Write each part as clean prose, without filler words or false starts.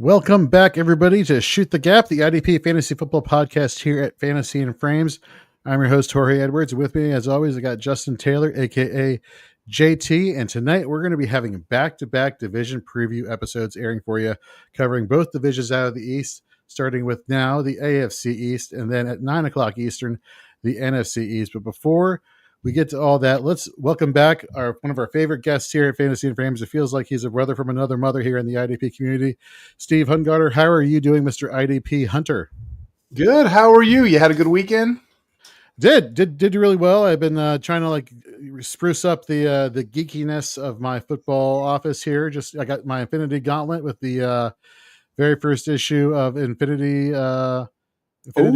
Welcome back, everybody, to Shoot the Gap, the IDP Fantasy Football podcast here at Fantasy and Frames. I'm your host, Jorge Edwards. With me, as always, I got Justin Taylor, a.k.a. JT, and tonight we're going to be having back-to-back division preview episodes airing for you, covering both divisions out of the East, starting with now the AFC East, and then at 9 o'clock Eastern, the NFC East. But before we get to all that, let's welcome back one of our favorite guests here at Fantasy and Frames. It feels like he's a brother from another mother here in the IDP community. Steve Hungarter, how are you doing, Mr. IDP Hunter? Good. How are you? You had a good weekend? Did really well. I've been trying to spruce up the geekiness of my football office here. I got my Infinity Gauntlet with the very first issue of Infinity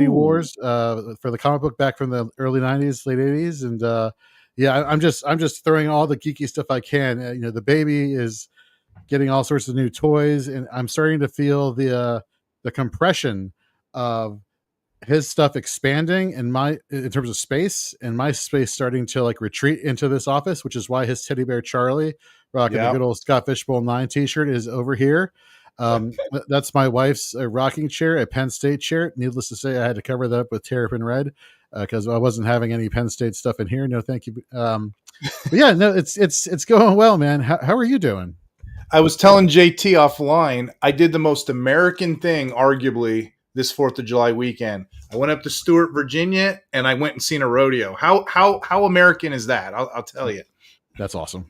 Wars for the comic book back from the early 90s, late 80s. And I'm just throwing all the geeky stuff I can. The baby is getting all sorts of new toys, and I'm starting to feel the compression of his stuff expanding in terms of space, and my space starting to retreat into this office, which is why his teddy bear Charlie, rocking the good old Scott Fishbowl 9 t-shirt, is over here. That's my wife's rocking chair, a Penn State chair. Needless to say, I had to cover that up with Terrapin Red because I wasn't having any Penn State stuff in here. No, thank you. But yeah, no, it's going well, man. How are you doing? I was telling JT offline, I did the most American thing, arguably, this 4th of July weekend. I went up to Stewart, Virginia, and I went and seen a rodeo. How American is that? I'll tell you. That's awesome.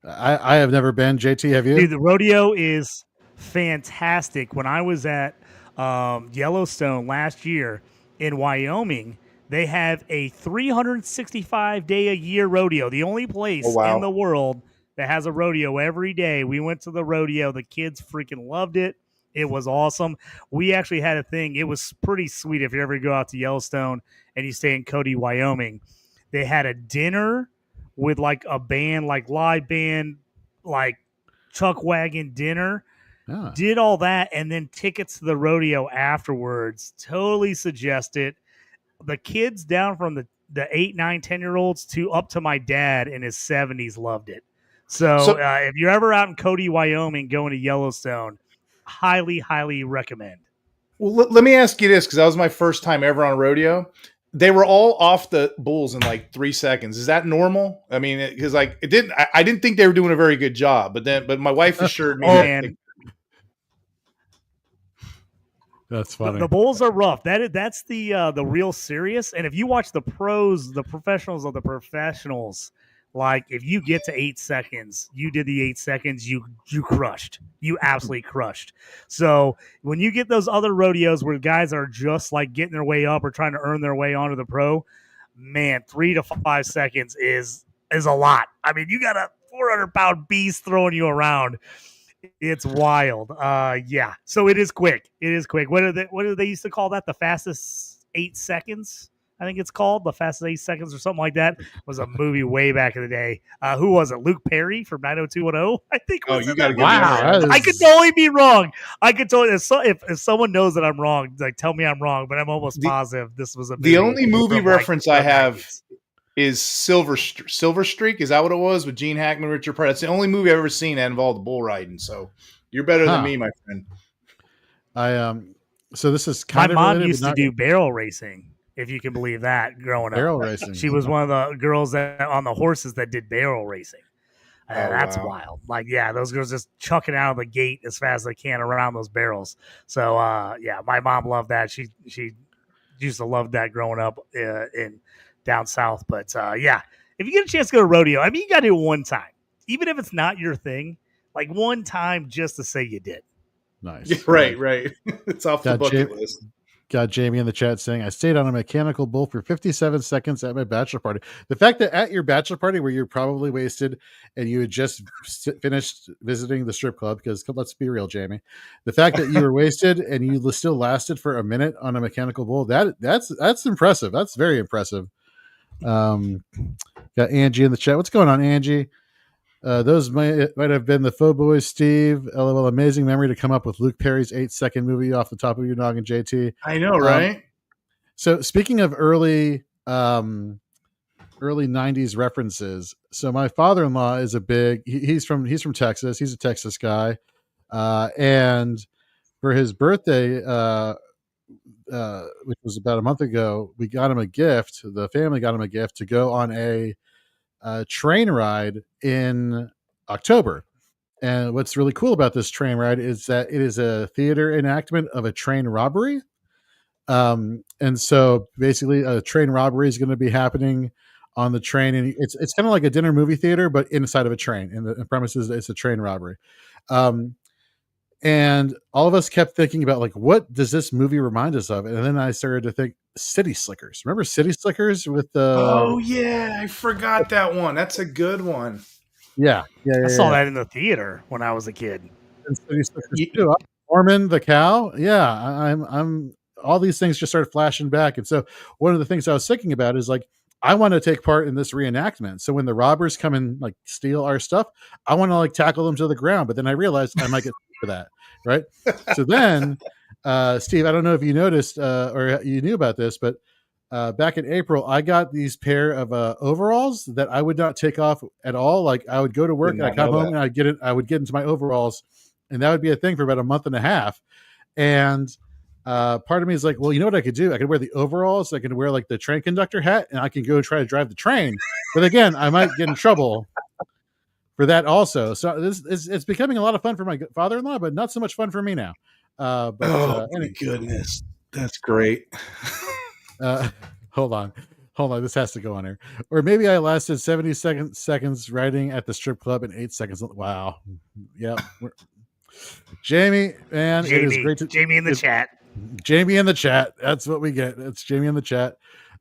I have never been. JT, have you? Dude, the rodeo is fantastic. When I was at Yellowstone last year in Wyoming, they have a 365-day-a-year rodeo. The only place in the world that has a rodeo every day. We went to the rodeo. The kids freaking loved it. It was awesome. We actually had a thing. It was pretty sweet if you ever go out to Yellowstone and you stay in Cody, Wyoming. They had a dinner with a band, live band, Chuck Wagon dinner. Ah. Did all that, and then tickets to the rodeo afterwards. Totally suggest it. The kids down from the 8, 9, 10-year-olds to up to my dad in his 70s loved it. So if you're ever out in Cody, Wyoming, going to Yellowstone, highly, highly recommend. Well, let me ask you this, because that was my first time ever on a rodeo. They were all off the bulls in 3 seconds. Is that normal? I mean, because I didn't think they were doing a very good job, but my wife assured me. That's funny. The bulls are rough. That's the real serious. And if you watch the pros, the professionals of the professionals, if you get to 8 seconds, you did the 8 seconds, you crushed. You absolutely crushed. So when you get those other rodeos where guys are just getting their way up or trying to earn their way onto the pro, man, 3 to 5 seconds is a lot. I mean, you got a 400-pound beast throwing you around. It's wild. Yeah. So it is quick. It is quick. What do they used to call that? The fastest 8 seconds? I think it's called the fastest 8 seconds or something like that. It was a movie way back in the day. Who was it? Luke Perry from 90210? I think. Oh, you got to go. Wow. I could totally be wrong. I could totally. If someone knows that I'm wrong, tell me I'm wrong. But I'm almost positive this was a movie. The only movie reference I have is Silver Streak. Is that what it was with Gene Hackman, Richard Pryor? That's the only movie I've ever seen that involved bull riding. So you're better than me, my friend. So this is my mom used to do barrel racing. If you can believe that, growing up. Barrel racing. She was one of the girls that on the horses that did barrel racing. That's wild. Those girls just chucking out of the gate as fast as they can around those barrels. So, my mom loved that. She used to love that growing up in down south. But, if you get a chance to go to rodeo, I mean, you got to do it one time. Even if it's not your thing, one time just to say you did. Nice. Yeah, right. It's off the bucket list. Got Jamie in the chat saying, I stayed on a mechanical bull for 57 seconds at my bachelor party. The fact that at your bachelor party where you're probably wasted and you had just finished visiting the strip club, because let's be real, Jamie, the fact that you were wasted and you still lasted for a minute on a mechanical bull, that's impressive. That's very impressive. Got Angie in the chat. What's going on, Angie? Those might have been the faux boys, Steve. LOL, amazing memory to come up with Luke Perry's 8-second movie off the top of your noggin, JT. I know, right? So speaking of early 90s references, so my father-in-law is a big, he's from Texas. He's a Texas guy. And for his birthday, which was about a month ago, we got him a gift. The family got him a gift to go on a train ride in October. And what's really cool about this train ride is that it is a theater enactment of a train robbery. And so basically a train robbery is going to be happening on the train, and it's kind of like a dinner movie theater, but inside of a train, and the premise is it's a train robbery. And all of us kept thinking about, like, what does this movie remind us of? And then I started to think City Slickers. Remember City Slickers with the... Oh yeah, I forgot that one. That's a good one. Yeah. I saw that in the theater when I was a kid. And City Slickers too. Norman the cow. Yeah, I'm all these things just started flashing back. And so one of the things I was thinking about is, like, I want to take part in this reenactment. So when the robbers come and, like, steal our stuff, I want to, like, tackle them to the ground. But then I realized I might get for that, right? So then, Steve, I don't know if you noticed or you knew about this, but back in April, I got these pair of overalls that I would not take off at all. Like, I would go to work and I come home and I would get into my overalls, and that would be a thing for about a month and a half. And part of me is like, well, you know what I could do? I could wear the overalls. I can wear, like, the train conductor hat, and I can go try to drive the train. But again, I might get in trouble for that also. So it's becoming a lot of fun for my father-in-law, but not so much fun for me now. My goodness, that's great. Hold on. This has to go on here. Or maybe I lasted 70 seconds riding at the strip club and 8 seconds. Wow. Yeah. Jamie, man, it is great to Jamie in the chat. Jamie in the chat. That's what we get. It's Jamie in the chat.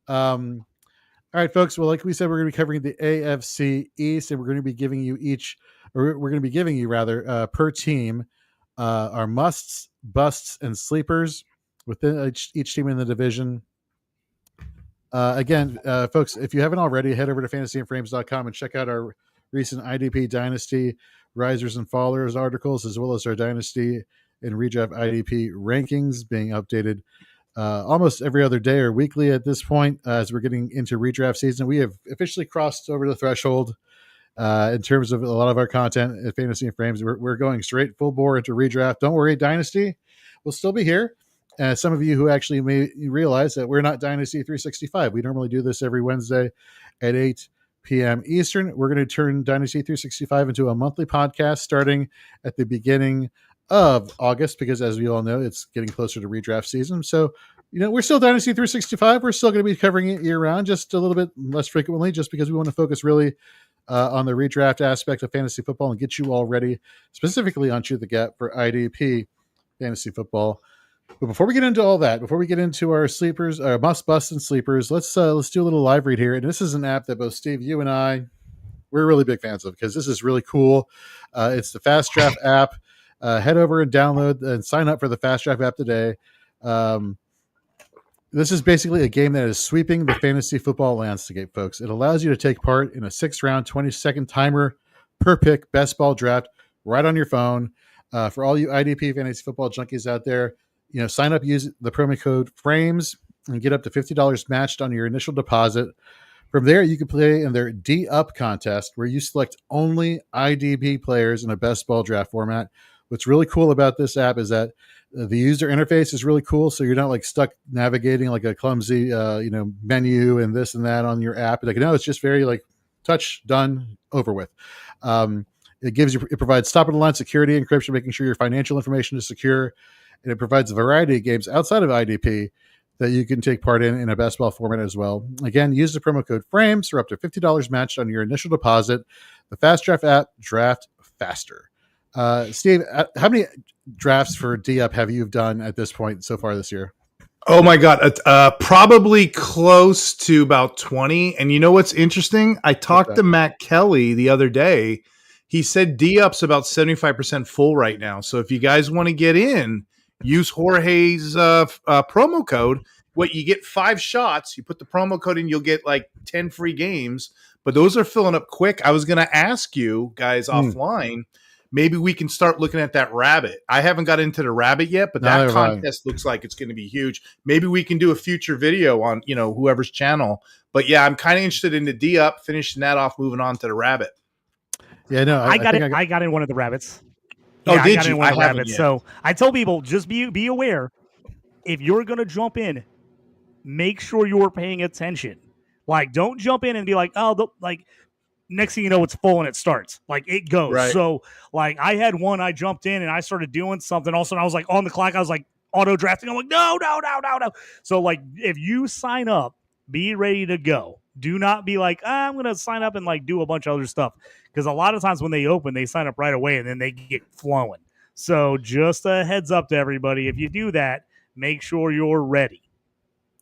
All right, folks. Well, like we said, we're going to be covering the AFC East, and we're going to be giving you per team our musts, busts, and sleepers within each team in the division. Again, folks, if you haven't already, head over to fantasyandframes.com and check out our recent IDP Dynasty Risers and Fallers articles, as well as our Dynasty and Redraft IDP rankings being updated almost every other day or weekly at this point. As we're getting into redraft season, we have officially crossed over the threshold in terms of a lot of our content at Fantasy and Frames. We're going straight full bore into redraft. Don't worry, Dynasty will still be here. Some of you who actually may realize that we're not Dynasty 365. We normally do this every Wednesday at 8 p.m. Eastern. We're going to turn Dynasty 365 into a monthly podcast starting at the beginning of August, because as we all know, it's getting closer to redraft season. So, we're still Dynasty 365. We're still going to be covering it year round, just a little bit less frequently, just because we want to focus really on the redraft aspect of fantasy football and get you all ready specifically on Shoot the Gap for IDP Fantasy Football. But before we get into all that, before we get into our sleepers, our must busts and sleepers, let's do a little live read here. And this is an app that both Steve, you and I, we're really big fans of, because this is really cool. It's the Fast Draft app. Head over and download and sign up for the Fast Draft app today. This is basically a game that is sweeping the fantasy football landscape, folks. It allows you to take part in a 6-round, 20-second timer per pick best ball draft right on your phone. For all you IDP fantasy football junkies out there, sign up, use the promo code FRAMES, and get up to $50 matched on your initial deposit. From there, you can play in their D-Up contest, where you select only IDP players in a best ball draft format. What's really cool about this app is that the user interface is really cool, so you're not, like, stuck navigating like a clumsy menu and this and that on your app. Like, no, it's just very, like, touch, done, over with. It provides top of the line security encryption, making sure your financial information is secure, and it provides a variety of games outside of IDP that you can take part in a best ball format as well. Again, use the promo code FRAMES for up to $50 matched on your initial deposit. The Fast Draft app, draft faster. Steve, how many drafts for D-Up have you done at this point so far this year? Oh my God. Probably close to about 20. And you know what's interesting? I talked to Matt Kelly the other day. He said D-Up's about 75% full right now. So if you guys want to get in, use Jorge's promo code. What you get 5 shots. You put the promo code in, you'll get like 10 free games. But those are filling up quick. I was going to ask you guys offline, maybe we can start looking at that rabbit. I haven't got into the rabbit yet, but that contest looks like it's going to be huge. Maybe we can do a future video on whoever's channel. But yeah, I'm kind of interested in the finishing that off, moving on to the rabbit. Yeah, no, I got in one of the rabbits. Oh, Yeah, I did got in you? one I of the haven't rabbits. yet. So I tell people, just be aware. If you're going to jump in, make sure you're paying attention. Like, don't jump in and be like, like, next thing you know, it's full and it starts. Like, it goes. Right. So, like, I had one, I jumped in and I started doing something. All of a sudden, I was like, on the clock, I was like, auto drafting. I'm like, no. So, like, if you sign up, be ready to go. Do not be like, I'm going to sign up and, like, do a bunch of other stuff. Because a lot of times when they open, they sign up right away and then they get flowing. So, just a heads up to everybody. If you do that, make sure you're ready.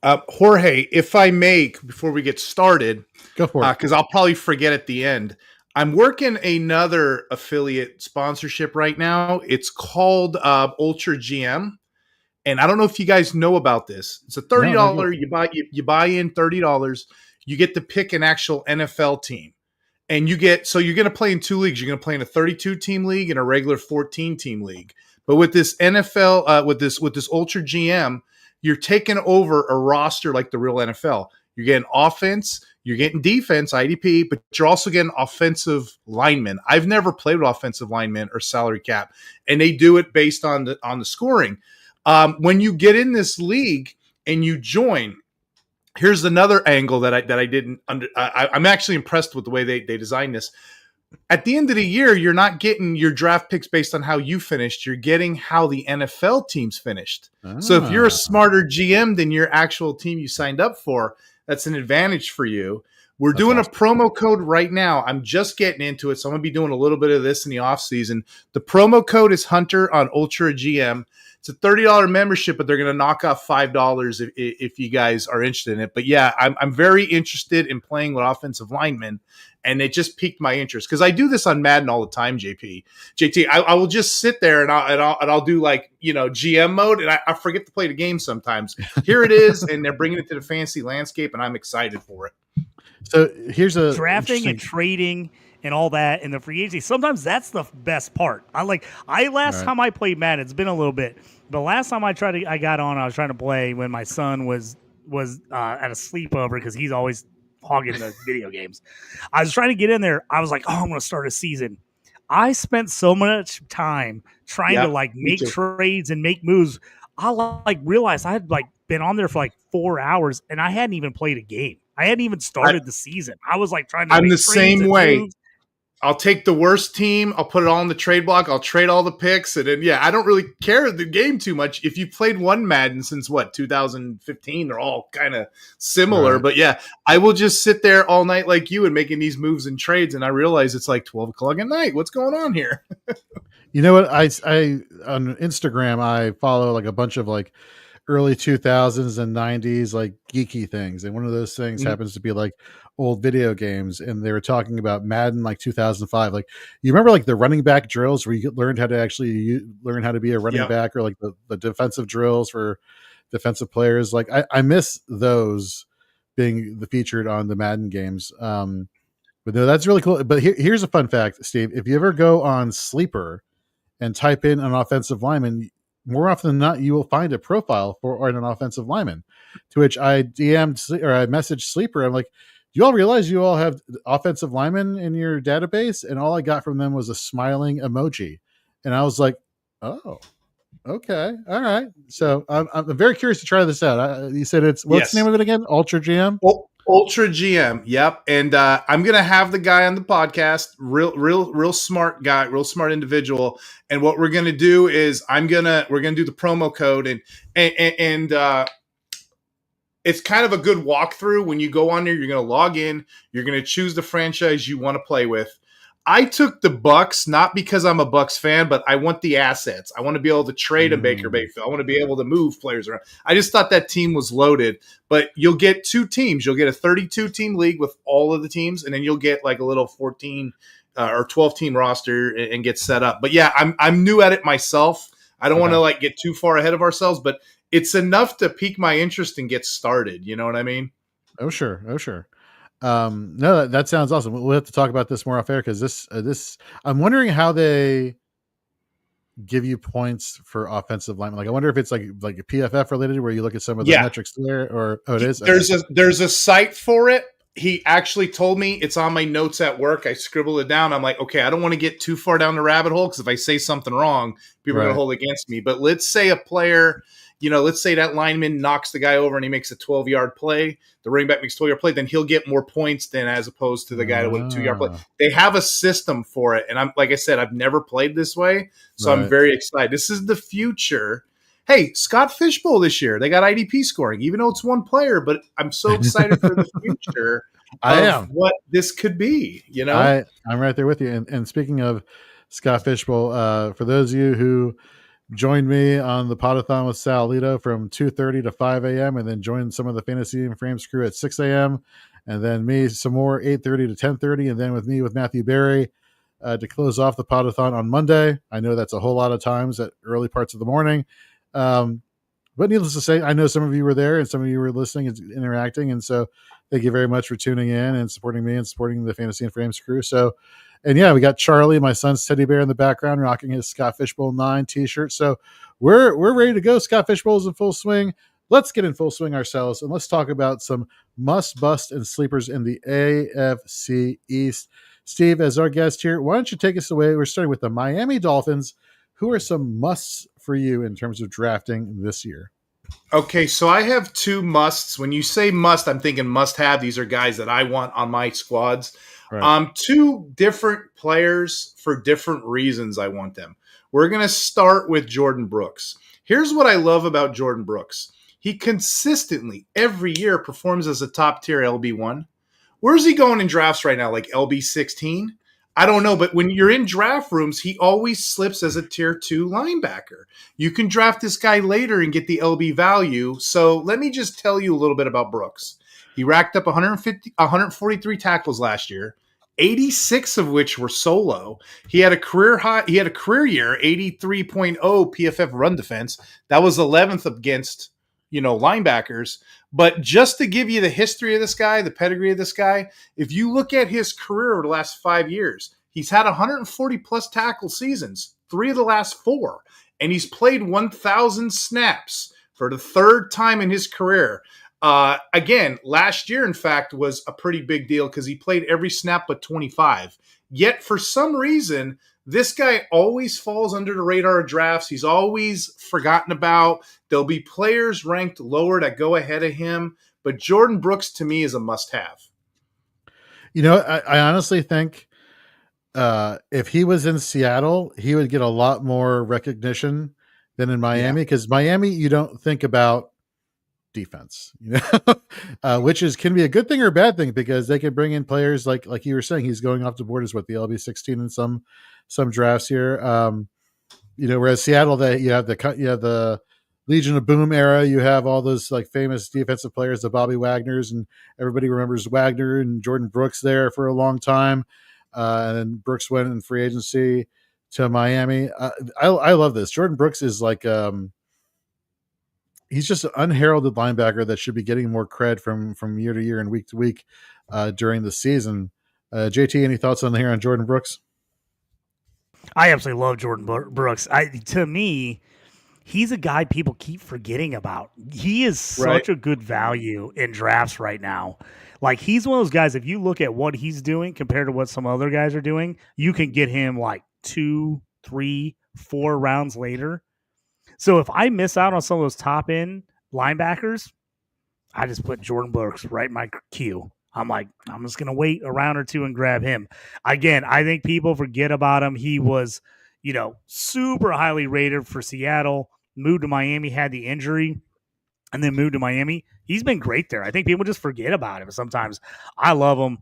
Jorge, if I may, before we get started, Go for it. because I'll probably forget at the end. I'm working another affiliate sponsorship right now. It's called Ultra GM, and I don't know if you guys know about this. It's a $30. No. You buy in $30. You get to pick an actual NFL team, and you're going to play in 2 leagues. You're going to play in a 32 team league and a regular 14 team league. But with this NFL, with this Ultra GM, you're taking over a roster like the real NFL. You're getting offense, you're getting defense, IDP, but you're also getting offensive linemen. I've never played with offensive linemen or salary cap, and they do it based on the scoring. When you get in this league and you join, here's another angle that I didn't I'm actually impressed with the way they designed this. At the end of the year, you're not getting your draft picks based on how you finished. You're getting how the NFL teams finished. So if you're a smarter GM than your actual team you signed up for, that's an advantage for you. We're doing awesome. A promo code right now. I'm just getting into it, so I'm going to be doing a little bit of this in the offseason. The promo code is Hunter on Ultra GM. It's a $30 membership, but they're going to knock off $5 if you guys are interested in it. But yeah, I'm very interested in playing with offensive linemen, and it just piqued my interest because I do this on Madden all the time. JT, I will just sit there and I'll do like GM mode, and I forget to play the game sometimes. Here it is, and they're bringing it to the fantasy landscape, and I'm excited for it. So here's a drafting and trading and all that in the free agency. Sometimes that's the best part. Last time I played Madden, it's been a little bit, but last time I got on, I was trying to play when my son was at a sleepover because he's always hogging the video games. I was trying to get in there. I was like, I'm going to start a season. I spent so much time trying to make trades and make moves. I realized I had been on there for 4 hours and I hadn't even played a game. I hadn't even started the season. I was trying to. I'm the same way. I'll take the worst team. I'll put it all in the trade block. I'll trade all the picks. And then, I don't really care the game too much. If you played one Madden since 2015, they're all kind of similar. Right. But I will just sit there all night like you and making these moves and trades. And I realize it's 12 o'clock at night. What's going on here? You know what? I on Instagram, I follow a bunch of early 2000s and 90s geeky things, and one of those things happens to be old video games, and they were talking about Madden 2005. You remember the running back drills where you learned how to actually learn how to be a running back, or the defensive drills for defensive players. I miss those being featured on the Madden games. But no, that's really cool. But here's a fun fact, Steve. If you ever go on Sleeper and type in an offensive lineman, more often than not, you will find a profile for an offensive lineman. To which I DM'd or I messaged Sleeper. I'm like, do you all realize you all have offensive linemen in your database? And all I got from them was a smiling emoji. And I was like, oh, okay. All right. So I'm very curious to try this out. You said what's the name of it again? Ultra GM? Ultra GM. Yep. And I'm going to have the guy on the podcast, real smart guy, real smart individual. And what we're going to do is we're going to do the promo code and it's kind of a good walkthrough. When you go on there, you're going to log in, you're going to choose the franchise you want to play with. I took the Bucks, not because I'm a Bucks fan, but I want the assets. I want to be able to trade a Baker Mayfield. I want to be able to move players around. I just thought that team was loaded, but you'll get 2 teams. You'll get a 32-team league with all of the teams, and then you'll get a little 14 or 12-team roster and get set up. But I'm new at it myself. I don't want to get too far ahead of ourselves, but it's enough to pique my interest and get started. You know what I mean? Oh, sure. No, that sounds awesome. We'll have to talk about this more off air because this I'm wondering how they give you points for offensive linemen. I wonder if it's like a PFF related where you look at some of the metrics there, or it is. There's a site for it. he actually told me, it's on my notes at work. I scribbled it down. I'm like, okay, I don't want to get too far down the rabbit hole because if I say something wrong, people are going to hold against me. But let's say a player, let's say that lineman knocks the guy over and he makes a 12-yard play. The running back makes a 12-yard play, then he'll get more points than as opposed to the guy with a 2-yard play. They have a system for it. And I'm like I said, I've never played this way. So I'm very excited. This is the future. Hey, Scott Fishbowl this year, they got IDP scoring, even though it's one player, but I'm so excited for the future of what this could be, I'm right there with you. And speaking of Scott Fishbowl, for those of you who joined me on the Podathon with Sal Lito from 2:30 to 5 a.m. and then joined some of the Fantasy and Frames crew at 6 a.m. and then me some more 8:30 to 10:30 and then with me with Matthew Berry to close off the Podathon on Monday. I know that's a whole lot of times at early parts of the morning. But needless to say, I know some of you were there and some of you were listening and interacting. And so thank you very much for tuning in and supporting me and supporting the Fantasy and Frames crew. So, and yeah, we got Charlie, my son's teddy bear in the background, rocking his Scott Fishbowl 9 t-shirt. So we're ready to go. Scott Fishbowl's in full swing. Let's get in full swing ourselves and let's talk about some must bust and sleepers in the AFC East. Steve, as our guest here, why don't you take us away? We're starting with the Miami Dolphins. Who are some musts for you in terms of drafting this year? Okay, so I have 2 musts. When you say must, I'm thinking must have. These are guys that I want on my squads. Right. 2 different players for different reasons I want them. We're going to start with Jordan Brooks. Here's what I love about Jordan Brooks. He consistently, every year, performs as a top-tier LB1. Where's he going in drafts right now? Like LB16? I don't know, but when you're in draft rooms, he always slips as a tier 2 linebacker. You can draft this guy later and get the LB value. So let me just tell you a little bit about Brooks. He racked up 143 tackles last year, 86 of which were solo. He had a career year, 83.0 PFF run defense. That was 11th against, linebackers. But just to give you the history of this guy, the pedigree of this guy, if you look at his career over the last 5 years, he's had 140 plus tackle seasons, 3 of the last 4, and he's played 1,000 snaps for the 3rd time in his career. Again, last year, in fact, was a pretty big deal because he played every snap but 25. Yet, for some reason, this guy always falls under the radar of drafts. He's always forgotten about. There'll be players ranked lower that go ahead of him. But Jordan Brooks, to me, is a must-have. I honestly think if he was in Seattle, he would get a lot more recognition than in Miami. Because Miami, you don't think about defense, which can be a good thing or a bad thing because they can bring in players like you were saying. He's going off the board as the LB16 in some drafts here. Whereas Seattle, you have the Legion of Boom era. You have all those like famous defensive players, the Bobby Wagners, and everybody remembers Wagner and Jordan Brooks there for a long time. And then Brooks went in free agency to Miami. I love this. Jordan Brooks is like he's just an unheralded linebacker that should be getting more cred from year to year and week to week during the season. JT, any thoughts on Jordan Brooks? I absolutely love Jordan Brooks. To me, he's a guy people keep forgetting about. He is such a good value in drafts right now. Like, he's one of those guys, if you look at what he's doing compared to what some other guys are doing, you can get him like 2, 3, 4 rounds later. So if I miss out on some of those top end linebackers, I just put Jordan Brooks right in my queue. I'm like, I'm just going to wait a round or 2 and grab him. Again, I think people forget about him. He was, super highly rated for Seattle, moved to Miami, had the injury, and then moved to Miami. He's been great there. I think people just forget about him sometimes. I love him.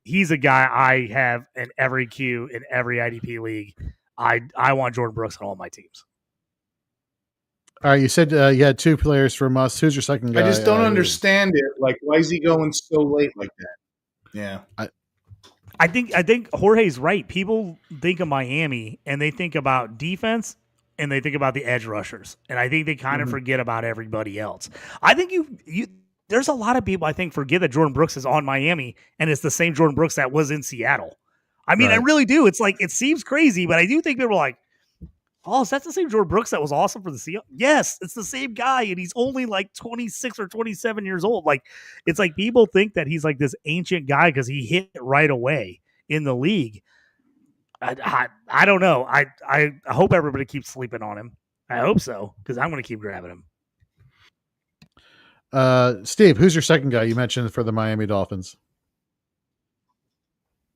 He's a guy I have in every queue, in every IDP league. I want Jordan Brooks on all my teams. All right, you said you had 2 players from us. Who's your second guy? I just don't understand it. Like, why is he going so late like that? Yeah. I think Jorge's right. People think of Miami and they think about defense and they think about the edge rushers. And I think they kind of forget about everybody else. I think there's a lot of people I think forget that Jordan Brooks is on Miami and it's the same Jordan Brooks that was in Seattle. I mean, I really do. It's like, it seems crazy, but I do think people are like, Oh, is that the same George Brooks that was awesome for the Seahawks? Yes, it's the same guy, and he's only like 26 or 27 years old. Like, it's like people think that he's like this ancient guy because he hit right away in the league. I don't know. I hope everybody keeps sleeping on him. I hope so, because I'm going to keep grabbing him. Steve, who's your second guy you mentioned for the Miami Dolphins?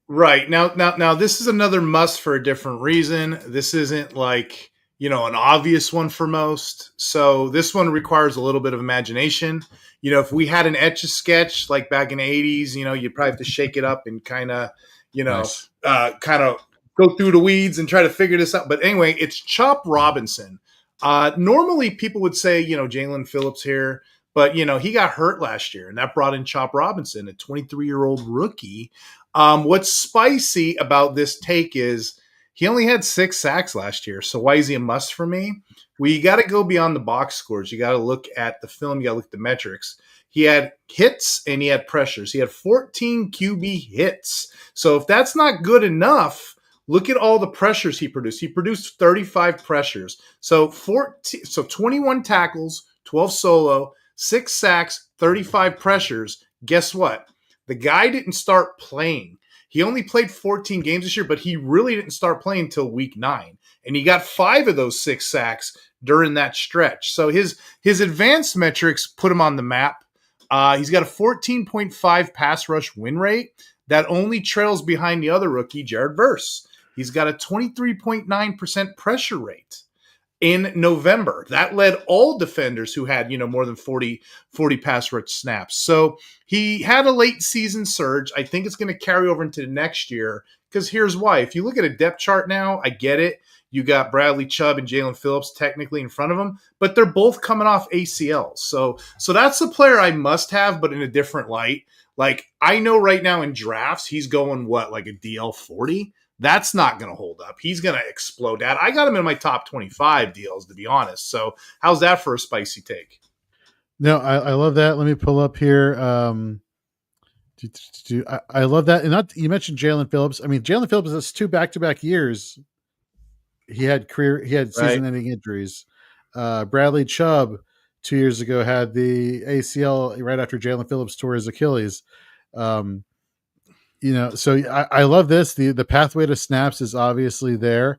Right. Now this is another must for a different reason. This isn't like, an obvious one for most. So this one requires a little bit of imagination. If we had an Etch-a-Sketch like back in the 80s, you'd probably have to shake it up and kind of, Nice. kind of go through the weeds and try to figure this out. But anyway, it's Chop Robinson. Normally people would say, Jalen Phillips here, but, he got hurt last year and that brought in Chop Robinson, a 23-year-old rookie. What's spicy about this take is he only had 6 sacks last year. So why is he a must for me? Well, you got to go beyond the box scores. You got to look at the film. You got to look at the metrics. He had hits and he had pressures. He had 14 QB hits. So if that's not good enough, look at all the pressures he produced. He produced 35 pressures. So 21 tackles, 12 solo, 6 sacks, 35 pressures. Guess what? The guy didn't start playing. He only played 14 games this year, but he really didn't start playing until week 9. And he got 5 of those 6 sacks during that stretch. So his advanced metrics put him on the map. He's got a 14.5 pass rush win rate that only trails behind the other rookie, Jared Verse. He's got a 23.9% pressure rate. In November, that led all defenders who had, more than 40 pass rush snaps. So he had a late season surge. I think it's going to carry over into the next year because here's why. If you look at a depth chart now, I get it. You got Bradley Chubb and Jalen Phillips technically in front of him, but they're both coming off ACLs. So that's a player I must have, but in a different light. Like I know right now in drafts, he's going like a DL 40. That's not going to hold up. He's going to explode that. I got him in my top 25 deals, to be honest. So how's that for a spicy take? No, I love that. Let me pull up here. I love that. And you mentioned Jalen Phillips. I mean, Jalen Phillips has 2 back-to-back years. He had season-ending injuries. Bradley Chubb 2 years ago had the ACL right after Jalen Phillips tore his Achilles. So I love this. The pathway to snaps is obviously there.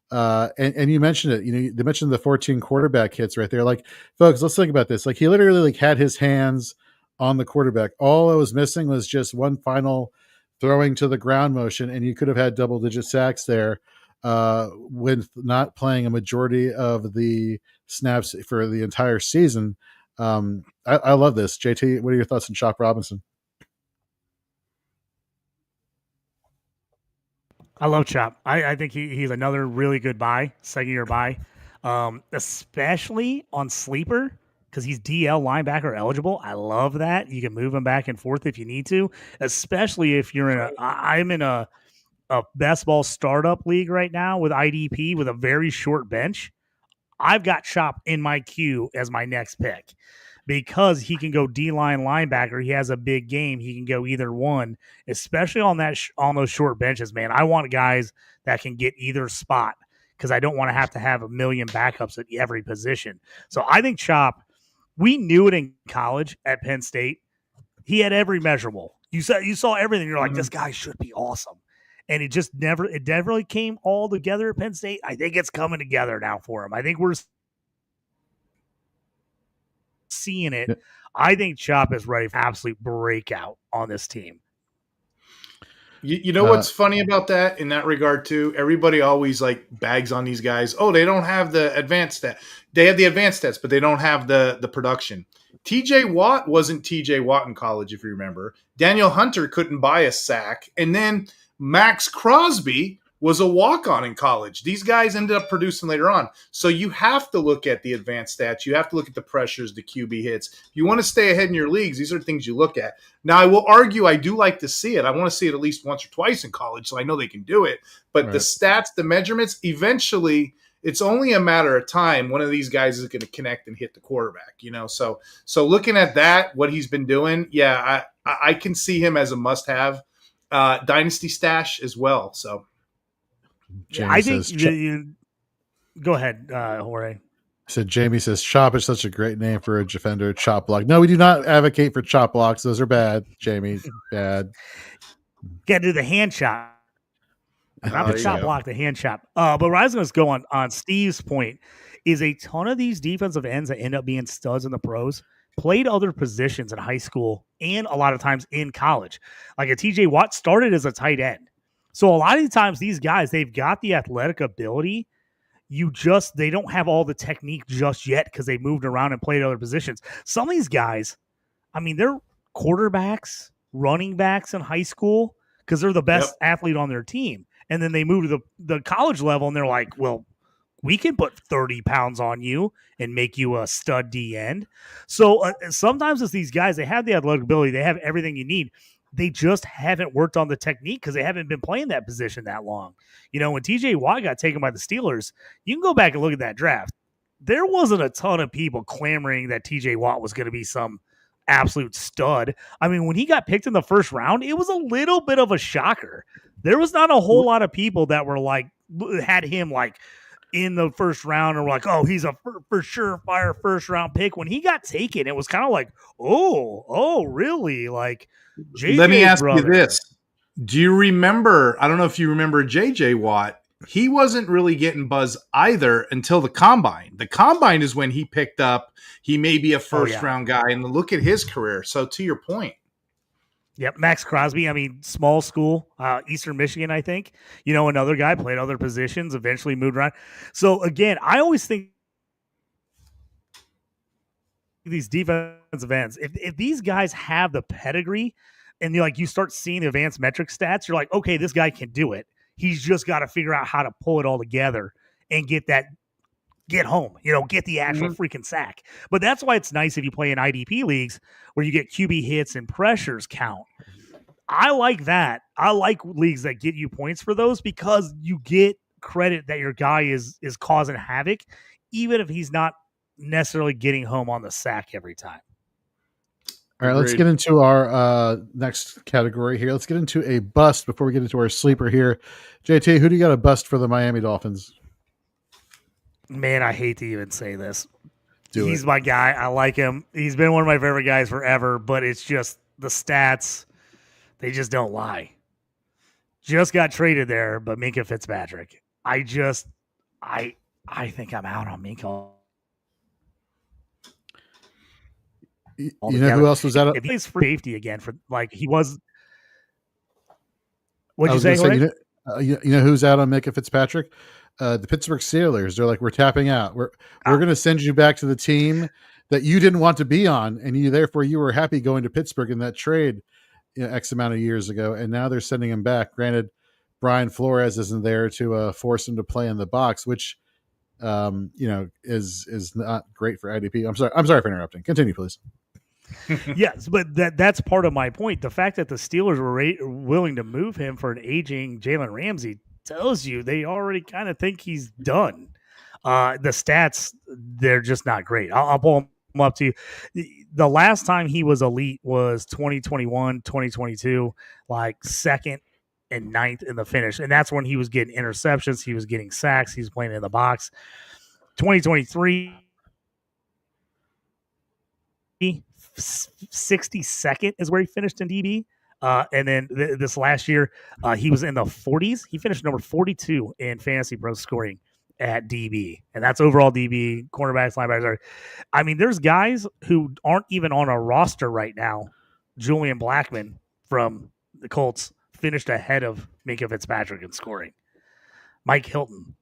And you mentioned it, they mentioned the 14 quarterback hits right there. Like, folks, let's think about this. Like he literally had his hands on the quarterback. All I was missing was just one final throwing to the ground motion. And you could have had double-digit sacks there with not playing a majority of the snaps for the entire season. I love this. JT, what are your thoughts on Chop Robinson? I love Chop. I think he's another really good buy, second-year buy, especially on Sleeper because he's DL linebacker eligible. I love that. You can move him back and forth if you need to, especially if you're in I'm in a best ball startup league right now with IDP with a very short bench. I've got Chop in my queue as my next pick. Because he can go D-line linebacker, he has a big game. He can go either one, especially on those short benches, man. I want guys that can get either spot because I don't want to have a million backups at every position. So I think Chop, we knew it in college at Penn State. He had every measurable. You saw everything. You're like, this guy should be awesome. And it never came all together at Penn State. I think it's coming together now for him. I think we're seeing it. I think Chop is ready for absolute breakout on this team. You know what's funny about that in that regard too? Everybody always like bags on these guys. Oh, they don't have the advanced stat. They have the advanced stats, but they don't have the production. TJ Watt wasn't TJ Watt in college, if you remember. Daniel Hunter couldn't buy a sack. And then Max Crosby was a walk-on in college. These guys ended up producing later on. So you have to look at the advanced stats. You have to look at the pressures, the QB hits. If you want to stay ahead in your leagues, these are things you look at. Now, I will argue I do like to see it. I want to see it at least once or twice in college, so I know they can do it. But right. The stats, the measurements, eventually it's only a matter of time. One of these guys is going to connect and hit the quarterback, So looking at that, what he's been doing, yeah, I can see him as a must-have dynasty stash as well, so. I think Go ahead, Jorge. So Jamie says chop is such a great name for a defender. Chop block. No, we do not advocate for chop blocks. Those are bad, Jamie. Bad. Got to do the hand chop. Not the there you chop go. block, the hand chop. But what I was going to go on Steve's point is a ton of these defensive ends that end up being studs in the pros played other positions in high school and a lot of times in college. Like a TJ Watt started as a tight end. So a lot of the times these guys, they've got the athletic ability. They don't have all the technique just yet because they moved around and played other positions. Some of these guys, I mean, they're quarterbacks, running backs in high school because they're the best athlete on their team. And then they move to the college level and they're like, well, we can put 30 pounds on you and make you a stud D end. So sometimes it's these guys, they have the athletic ability, they have everything you need. They just haven't worked on the technique because they haven't been playing that position that long. You know, when TJ Watt got taken by the Steelers, you can go back and look at that draft. There wasn't a ton of people clamoring that TJ Watt was going to be some absolute stud. I mean, when he got picked in the first round, it was a little bit of a shocker. There was not a whole lot of people that were like, had him like in the first round or like, oh, he's a for sure fire first round pick. When he got taken, it was kind of like, oh, really? Like, Let me ask you this. Do you remember, I don't know if you remember JJ Watt, he wasn't really getting buzz either until the combine. The combine is when he picked up, he may be a first round guy, and look at his career. So to your point. Yep, Max Crosby, I mean, small school, Eastern Michigan, I think. You know, another guy played other positions, eventually moved around. So, again, I always think these defensive ends, if these guys have the pedigree and you start seeing the advanced metric stats, you're like, okay, this guy can do it. He's just got to figure out how to pull it all together and get home, get the actual freaking sack. But that's why it's nice if you play in IDP leagues where you get QB hits and pressures count. I like that. I like leagues that get you points for those because you get credit that your guy is causing havoc, even if he's not necessarily getting home on the sack every time. All right, let's get into our next category here. Let's get into a bust before we get into our sleeper here. JT, who do you got a bust for the Miami Dolphins? Man, I hate to even say this. He's my guy. I like him. He's been one of my favorite guys forever, but it's just the stats, they just don't lie. Just got traded there, but Minkah Fitzpatrick. I think I'm out on Minkah. You know who else was out? If he's free safety again for he was. What'd you say? You know who's out on Minkah Fitzpatrick? The Pittsburgh Steelers. They're like, we're tapping out. We're going to send you back to the team that you didn't want to be on, and you were happy going to Pittsburgh in that trade, X amount of years ago, and now they're sending him back. Granted, Brian Flores isn't there to force him to play in the box, which is not great for IDP. I'm sorry for interrupting. Continue, please. Yes, but that's part of my point. The fact that the Steelers were willing to move him for an aging Jalen Ramsey tells you they already kind of think he's done. The stats, they're just not great. I'll pull them up to you. The last time he was elite was 2021, 2022, like second and ninth in the finish. And that's when he was getting interceptions. He was getting sacks. He was playing in the box. 2023, 62nd is where he finished in DB. And then this last year, he was in the 40s. He finished number 42 in Fantasy Pro scoring at DB. And that's overall DB, cornerbacks, linebackers. I mean, there's guys who aren't even on a roster right now. Julian Blackmon from the Colts finished ahead of Minkah Fitzpatrick in scoring. Mike Hilton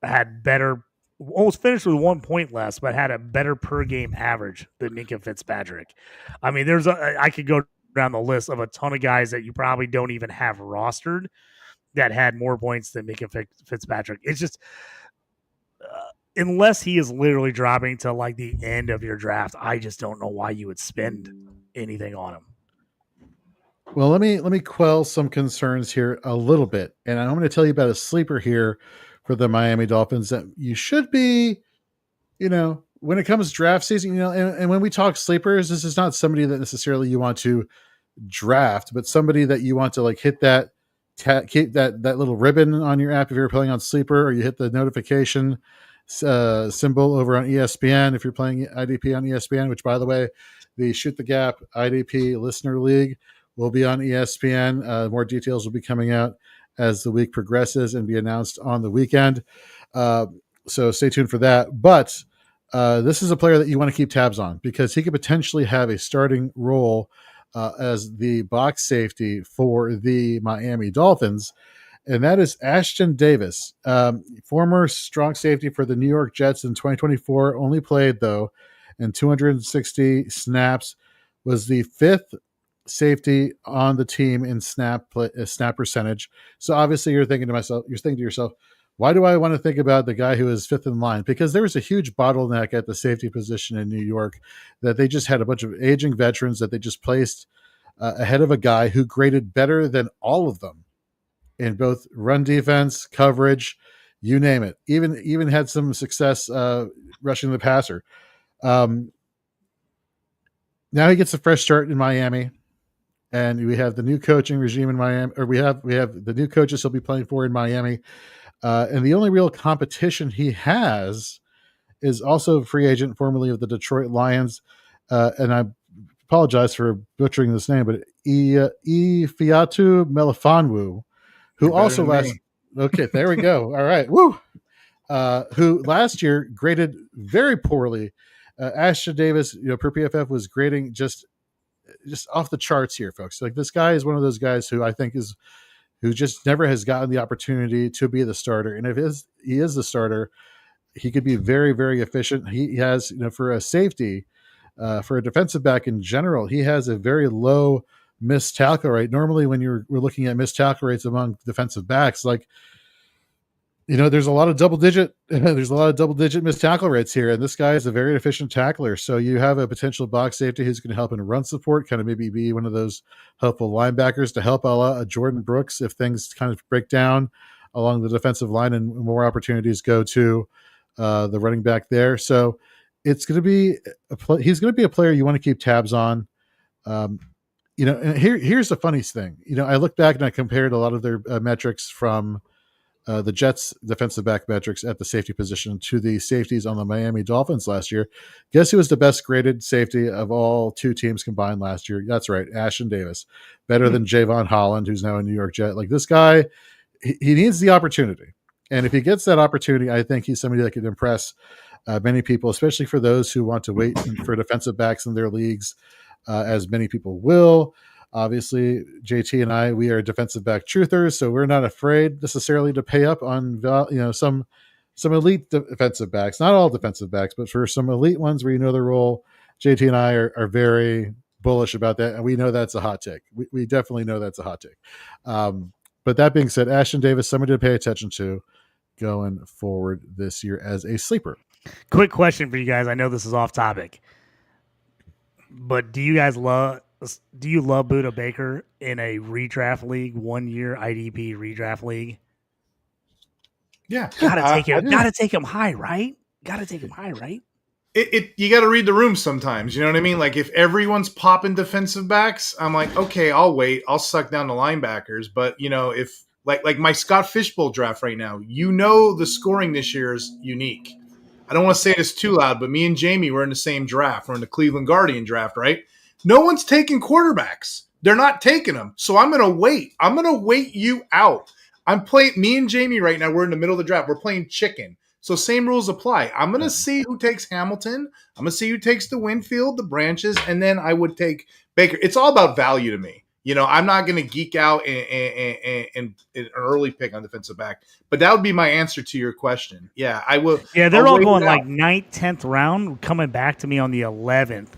had better, almost finished with 1 point less, but had a better per game average than Minkah Fitzpatrick. I mean, I could go down the list of a ton of guys that you probably don't even have rostered that had more points than Minkah Fitzpatrick. It's just, unless he is literally dropping to like the end of your draft, I just don't know why you would spend anything on him. Well, let me quell some concerns here a little bit. And I'm going to tell you about a sleeper here for the Miami Dolphins that you should be, when it comes to draft season, and when we talk sleepers, this is not somebody that necessarily you want to draft, but somebody that you want to like hit that keep that little ribbon on your app if you're playing on Sleeper, or you hit the notification symbol over on ESPN if you're playing IDP on ESPN, which, by the way, the Shoot the Gap IDP Listener League will be on ESPN. More details will be coming out as the week progresses and be announced on the weekend. So stay tuned for that. But this is a player that you want to keep tabs on because he could potentially have a starting role as the box safety for the Miami Dolphins. And that is Ashton Davis, former strong safety for the New York Jets in 2024, only played, though, in 260 snaps, was the fifth safety on the team in snap percentage. So obviously you're thinking to yourself, why do I want to think about the guy who is fifth in line? Because there was a huge bottleneck at the safety position in New York that they just had a bunch of aging veterans that they just placed ahead of a guy who graded better than all of them in both run defense, coverage, you name it. Even had some success rushing the passer. Now he gets a fresh start in Miami, and we have the new coaching regime in Miami, or we have the new coaches he'll be playing for in Miami. And the only real competition he has is also a free agent, formerly of the Detroit Lions. And I apologize for butchering this name, but Ifiatu Melifonwu, who also okay, there we go. All right. Woo. Who last year graded very poorly. Ashton Davis, per PFF was grading just off the charts here, folks. Like, this guy is one of those guys who I think who just never has gotten the opportunity to be the starter. And if he is the starter, he could be very, very efficient. He has, for a safety, for a defensive back in general, he has a very low missed tackle rate. Normally when we're looking at missed tackle rates among defensive backs, like, there's a lot of double digit missed tackle rates here. And this guy is a very efficient tackler. So you have a potential box safety who's going to help in run support, kind of maybe be one of those helpful linebackers to help a Jordan Brooks if things kind of break down along the defensive line and more opportunities go to the running back there. So it's going to be he's going to be a player you want to keep tabs on. And here's the funniest thing. I look back and I compared a lot of their metrics from the Jets defensive back metrics at the safety position to the safeties on the Miami Dolphins last year. Guess who was the best graded safety of all two teams combined last year? That's right, Ashton Davis. Better than Javon Holland, who's now a New York Jet. Like, this guy, he needs the opportunity. And if he gets that opportunity, I think he's somebody that could impress many people, especially for those who want to wait for defensive backs in their leagues, as many people will. Obviously, JT and I, we are defensive back truthers, so we're not afraid necessarily to pay up on some elite defensive backs. Not all defensive backs, but for some elite ones where their role, JT and I are very bullish about that, and we know that's a hot take. We definitely know that's a hot take. But that being said, Ashton Davis, somebody to pay attention to going forward this year as a sleeper. Quick question for you guys. I know this is off topic, but do you love Buda Baker in a redraft league, 1 year IDP redraft league? Yeah. Gotta take him high, right? You got to read the room sometimes. You know what I mean? Like, if everyone's popping defensive backs, I'm like, okay, I'll wait. I'll suck down the linebackers. But, if like my Scott Fishbowl draft right now, the scoring this year is unique. I don't want to say this too loud, but me and Jamie were in the same draft. We're in the Cleveland Guardian draft, right? No one's taking quarterbacks. They're not taking them. So I'm going to wait. I'm going to wait you out. Me and Jamie right now, we're in the middle of the draft. We're playing chicken. So same rules apply. I'm going to see who takes Hamilton. I'm going to see who takes the Winfield, the Branches, and then I would take Baker. It's all about value to me. I'm not going to geek out and an early pick on defensive back. But that would be my answer to your question. Yeah, I will. Yeah, they're all going like 9th, 10th round, coming back to me on the 11th.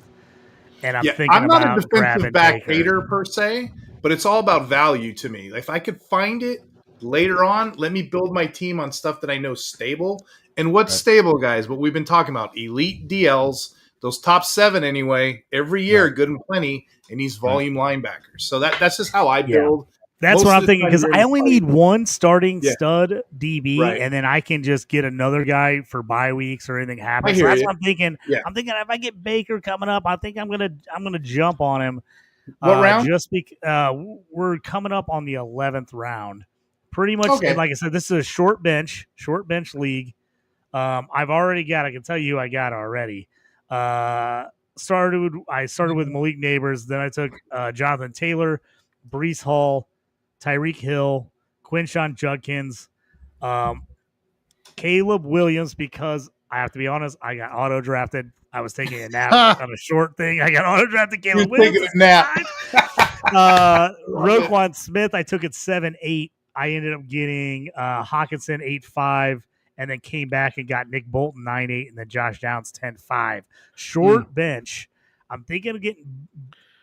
And I'm not a defensive back hater per se, but it's all about value to me. If I could find it later on, let me build my team on stuff that I know is stable. And what's stable, guys? What we've been talking about, elite DLs, those top 7 anyway, every year, good and plenty, and these volume linebackers. So that's just how I build. That's what I'm thinking, because I only need one starting stud DB, and then I can just get another guy for bye weeks or anything happens. So that's what I'm thinking. Yeah. I'm thinking if I get Baker coming up, I think I'm gonna jump on him. What round? We're coming up on the 11th round. Pretty much, Okay. and like I said, this is a short bench league. I've already got. I can tell you, I got already. I started with Malik Neighbors. Then I took Jonathan Taylor, Brees Hall, Tyreek Hill, Quinshawn Judkins, Caleb Williams, because I have to be honest, I got auto drafted. I was taking a nap on a short thing. I got auto drafted. Caleb You're Williams. taking a nap. Roquan Smith, I took it 7-8. I ended up getting Hawkinson 8-5, and then came back and got Nick Bolton 9-8, and then Josh Downs 10-5. Short bench. I'm thinking of getting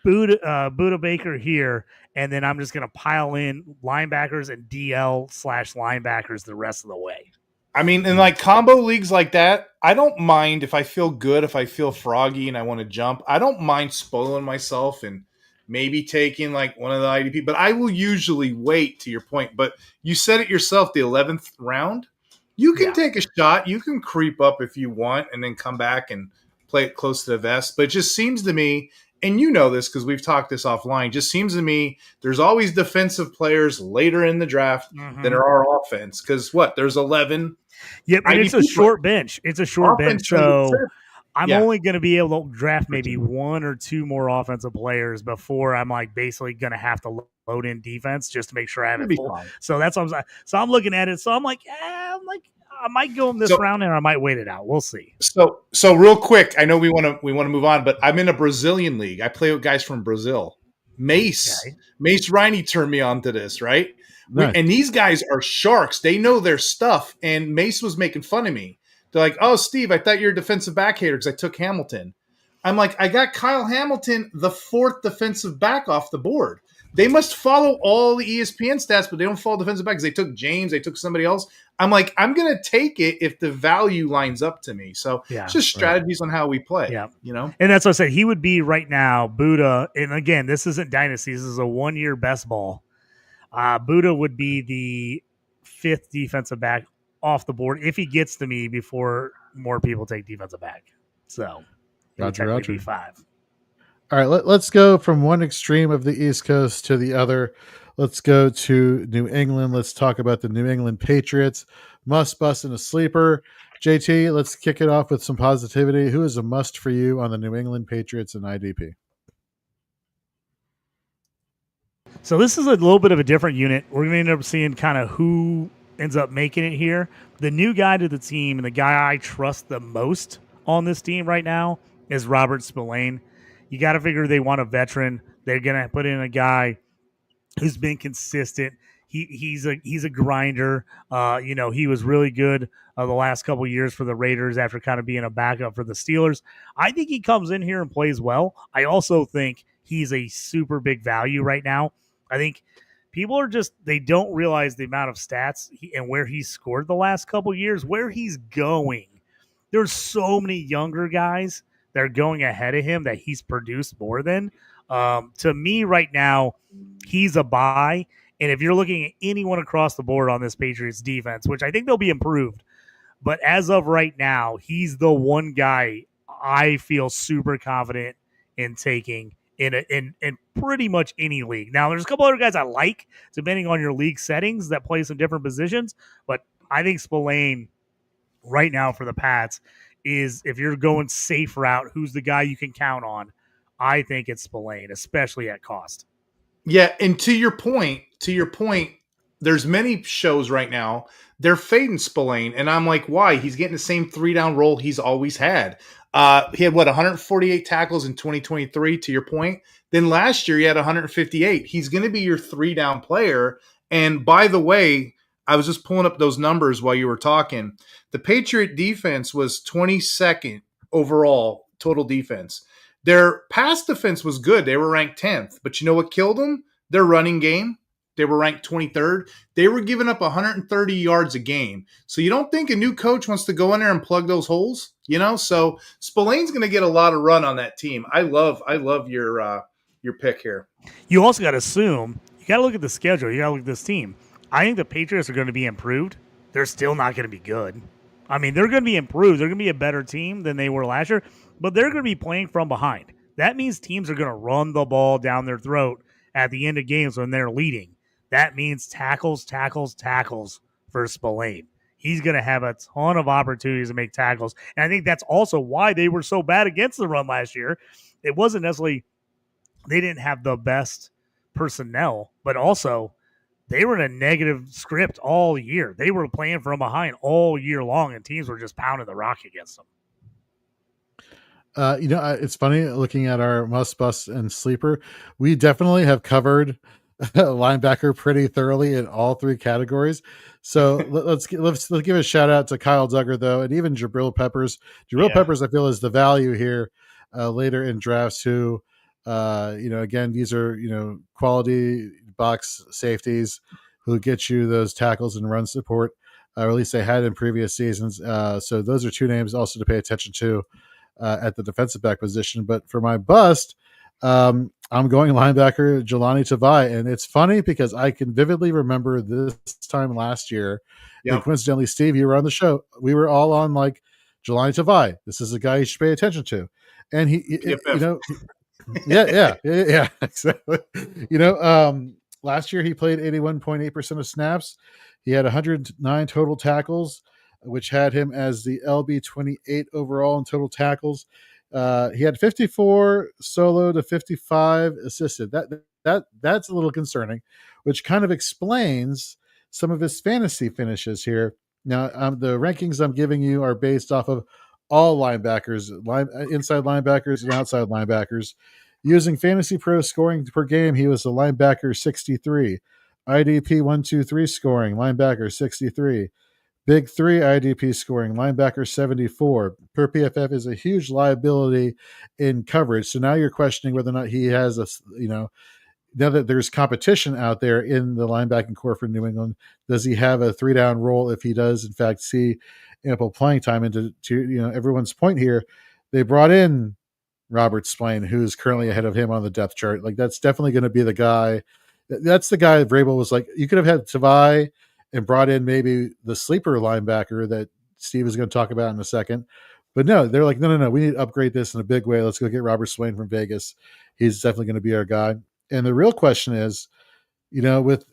Buda Baker here, and then I'm just going to pile in linebackers and DL/linebackers the rest of the way. I mean, in like combo leagues like that, I don't mind if I feel good, if I feel froggy and I want to jump. I don't mind spoiling myself and maybe taking like one of the IDP, but I will usually wait, to your point. But you said it yourself, the 11th round. You can take a shot. You can creep up if you want and then come back and play it close to the vest. But it just seems to me, and you know this because we've talked this offline, just seems to me there's always defensive players later in the draft than there are offense. Because there's 11. Yep, and it's a short bench. It's a short bench, so I'm only going to be able to draft maybe one or two more offensive players before I'm like basically going to have to load in defense just to make sure I have it full. So that's what I'm looking at it. So I'm like, I might go in this round and I might wait it out. We'll see. So real quick, I know we want to move on, but I'm in a Brazilian league. I play with guys from Brazil. Mace Riney turned me on to this, right? Nice. And these guys are sharks. They know their stuff. And Mace was making fun of me. They're like, "Oh, Steve, I thought you're a defensive back hater because I took Hamilton." I'm like, I got Kyle Hamilton, the 4th defensive back off the board. They must follow all the ESPN stats, but they don't follow defensive backs. They took James. They took somebody else. I'm like, I'm going to take it if the value lines up to me. So it's just strategies on how we play. Yeah. You know? And that's what I said. He would be right now, Buddha. And again, this isn't Dynasty. This is a 1-year best ball. Buddha would be the 5th defensive back off the board if he gets to me before more people take defensive back. So, Roger. 5. All right, let's go from one extreme of the East Coast to the other. Let's go to New England. Let's talk about the New England Patriots. Must, bust, and a sleeper. JT, let's kick it off with some positivity. Who is a must for you on the New England Patriots and IDP? So this is a little bit of a different unit. We're going to end up seeing kind of who ends up making it here. The new guy to the team and the guy I trust the most on this team right now is Robert Spillane. You got to figure they want a veteran. They're going to put in a guy who's been consistent. He's a grinder. He was really good the last couple of years for the Raiders after kind of being a backup for the Steelers. I think he comes in here and plays well. I also think he's a super big value right now. I think people they don't realize the amount of stats and where he's scored the last couple of years, where he's going. There's so many younger guys that are going ahead of him that he's produced more than. To me right now, he's a buy. And if you're looking at anyone across the board on this Patriots defense, which I think they'll be improved, but as of right now, he's the one guy I feel super confident in taking in pretty much any league. Now, there's a couple other guys I like, depending on your league settings, that play some different positions. But I think Spillane right now for the Pats is, if you're going safe route, who's the guy you can count on? I think it's Spillane, especially at cost. Yeah, and to your point, there's many shows right now, they're fading Spillane, and I'm like, why? He's getting the same 3-down role he's always had. He had 148 tackles in 2023, to your point. Then last year he had 158. He's going to be your 3-down player. And by the way, I was just pulling up those numbers while you were talking. The Patriot defense was 22nd overall total defense. Their pass defense was good. They were ranked 10th. But you know what killed them? Their running game. They were ranked 23rd. They were giving up 130 yards a game. So you don't think a new coach wants to go in there and plug those holes? You know, so Spillane's going to get a lot of run on that team. I love your pick here. You also got to assume, you got to look at the schedule. You got to look at this team. I think the Patriots are going to be improved. They're still not going to be good. I mean, they're going to be improved. They're going to be a better team than they were last year, but they're going to be playing from behind. That means teams are going to run the ball down their throat at the end of games when they're leading. That means tackles for Spillane. He's going to have a ton of opportunities to make tackles. And I think that's also why they were so bad against the run last year. It wasn't necessarily they didn't have the best personnel, but also they were in a negative script all year. They were playing from behind all year long, and teams were just pounding the rock against them. It's funny looking at our must bust and sleeper. We definitely have covered linebacker pretty thoroughly in all three categories. So let's give a shout out to Kyle Duggar though, and even Jabril Peppers. Peppers, I feel, is the value here later in drafts. Who, again, these are quality box safeties who get you those tackles and run support, or at least they had in previous seasons. So those are two names also to pay attention to at the defensive back position. But for my bust, I'm going linebacker Jelani Tavai. And it's funny because I can vividly remember this time last year. Yep. And coincidentally, Steve, you were on the show. We were all on like Jelani Tavai. This is a guy you should pay attention to. And yeah, exactly. Last year he played 81.8% of snaps. He had 109 total tackles, which had him as the LB 28 overall in total tackles. He had 54 solo to 55 assisted. That's a little concerning, which kind of explains some of his fantasy finishes here. Now, the rankings I'm giving you are based off of all linebackers, inside linebackers and outside linebackers. Using Fantasy Pro scoring per game, he was a linebacker 63. IDP 123 scoring, linebacker 63. Big 3 IDP scoring, linebacker 74. Per PFF is a huge liability in coverage. So now you're questioning whether or not he has now that there's competition out there in the linebacking core for New England, does he have a 3-down role if he does, in fact, see ample playing time? And to everyone's point here, they brought in Robert Spillane, who's currently ahead of him on the depth chart. Like, that's definitely going to be the guy. That's the guy Vrabel was like, you could have had Tavai and brought in maybe the sleeper linebacker that Steve is going to talk about in a second. But no, they're like, no, we need to upgrade this in a big way. Let's go get Robert Spillane from Vegas. He's definitely going to be our guy. And the real question is, with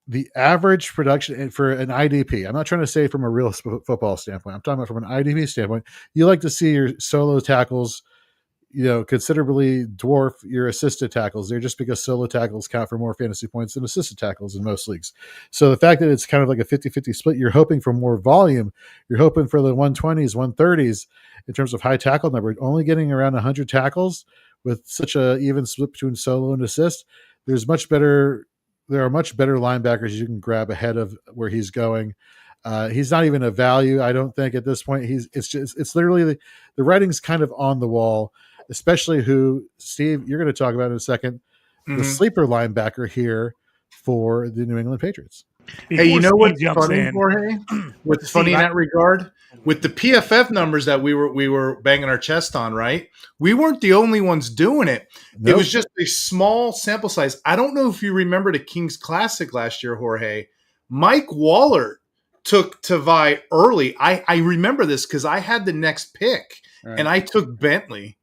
the average production for an IDP, I'm not trying to say from a real football standpoint. I'm talking about from an IDP standpoint. You like to see your solo tackles considerably dwarf your assisted tackles there, just because solo tackles count for more fantasy points than assisted tackles in most leagues. So the fact that it's kind of like a 50-50 split, you're hoping for more volume. You're hoping for the 120s, 130s in terms of high tackle number. Only getting around 100 tackles with such a even split between solo and assist. There are much better linebackers you can grab ahead of where he's going. He's not even a value, I don't think, at this point. It's literally the writing's kind of on the wall, especially who, Steve, you're going to talk about in a second, the sleeper linebacker here for the New England Patriots. Hey, you know what's funny, Jorge? What's funny in that regard? With the PFF numbers that we were banging our chest on, right? We weren't the only ones doing it. Nope. It was just a small sample size. I don't know if you remember the Kings Classic last year, Jorge. Mike Waller took Tavai early. I remember this because I had the next pick, and I took Bentley.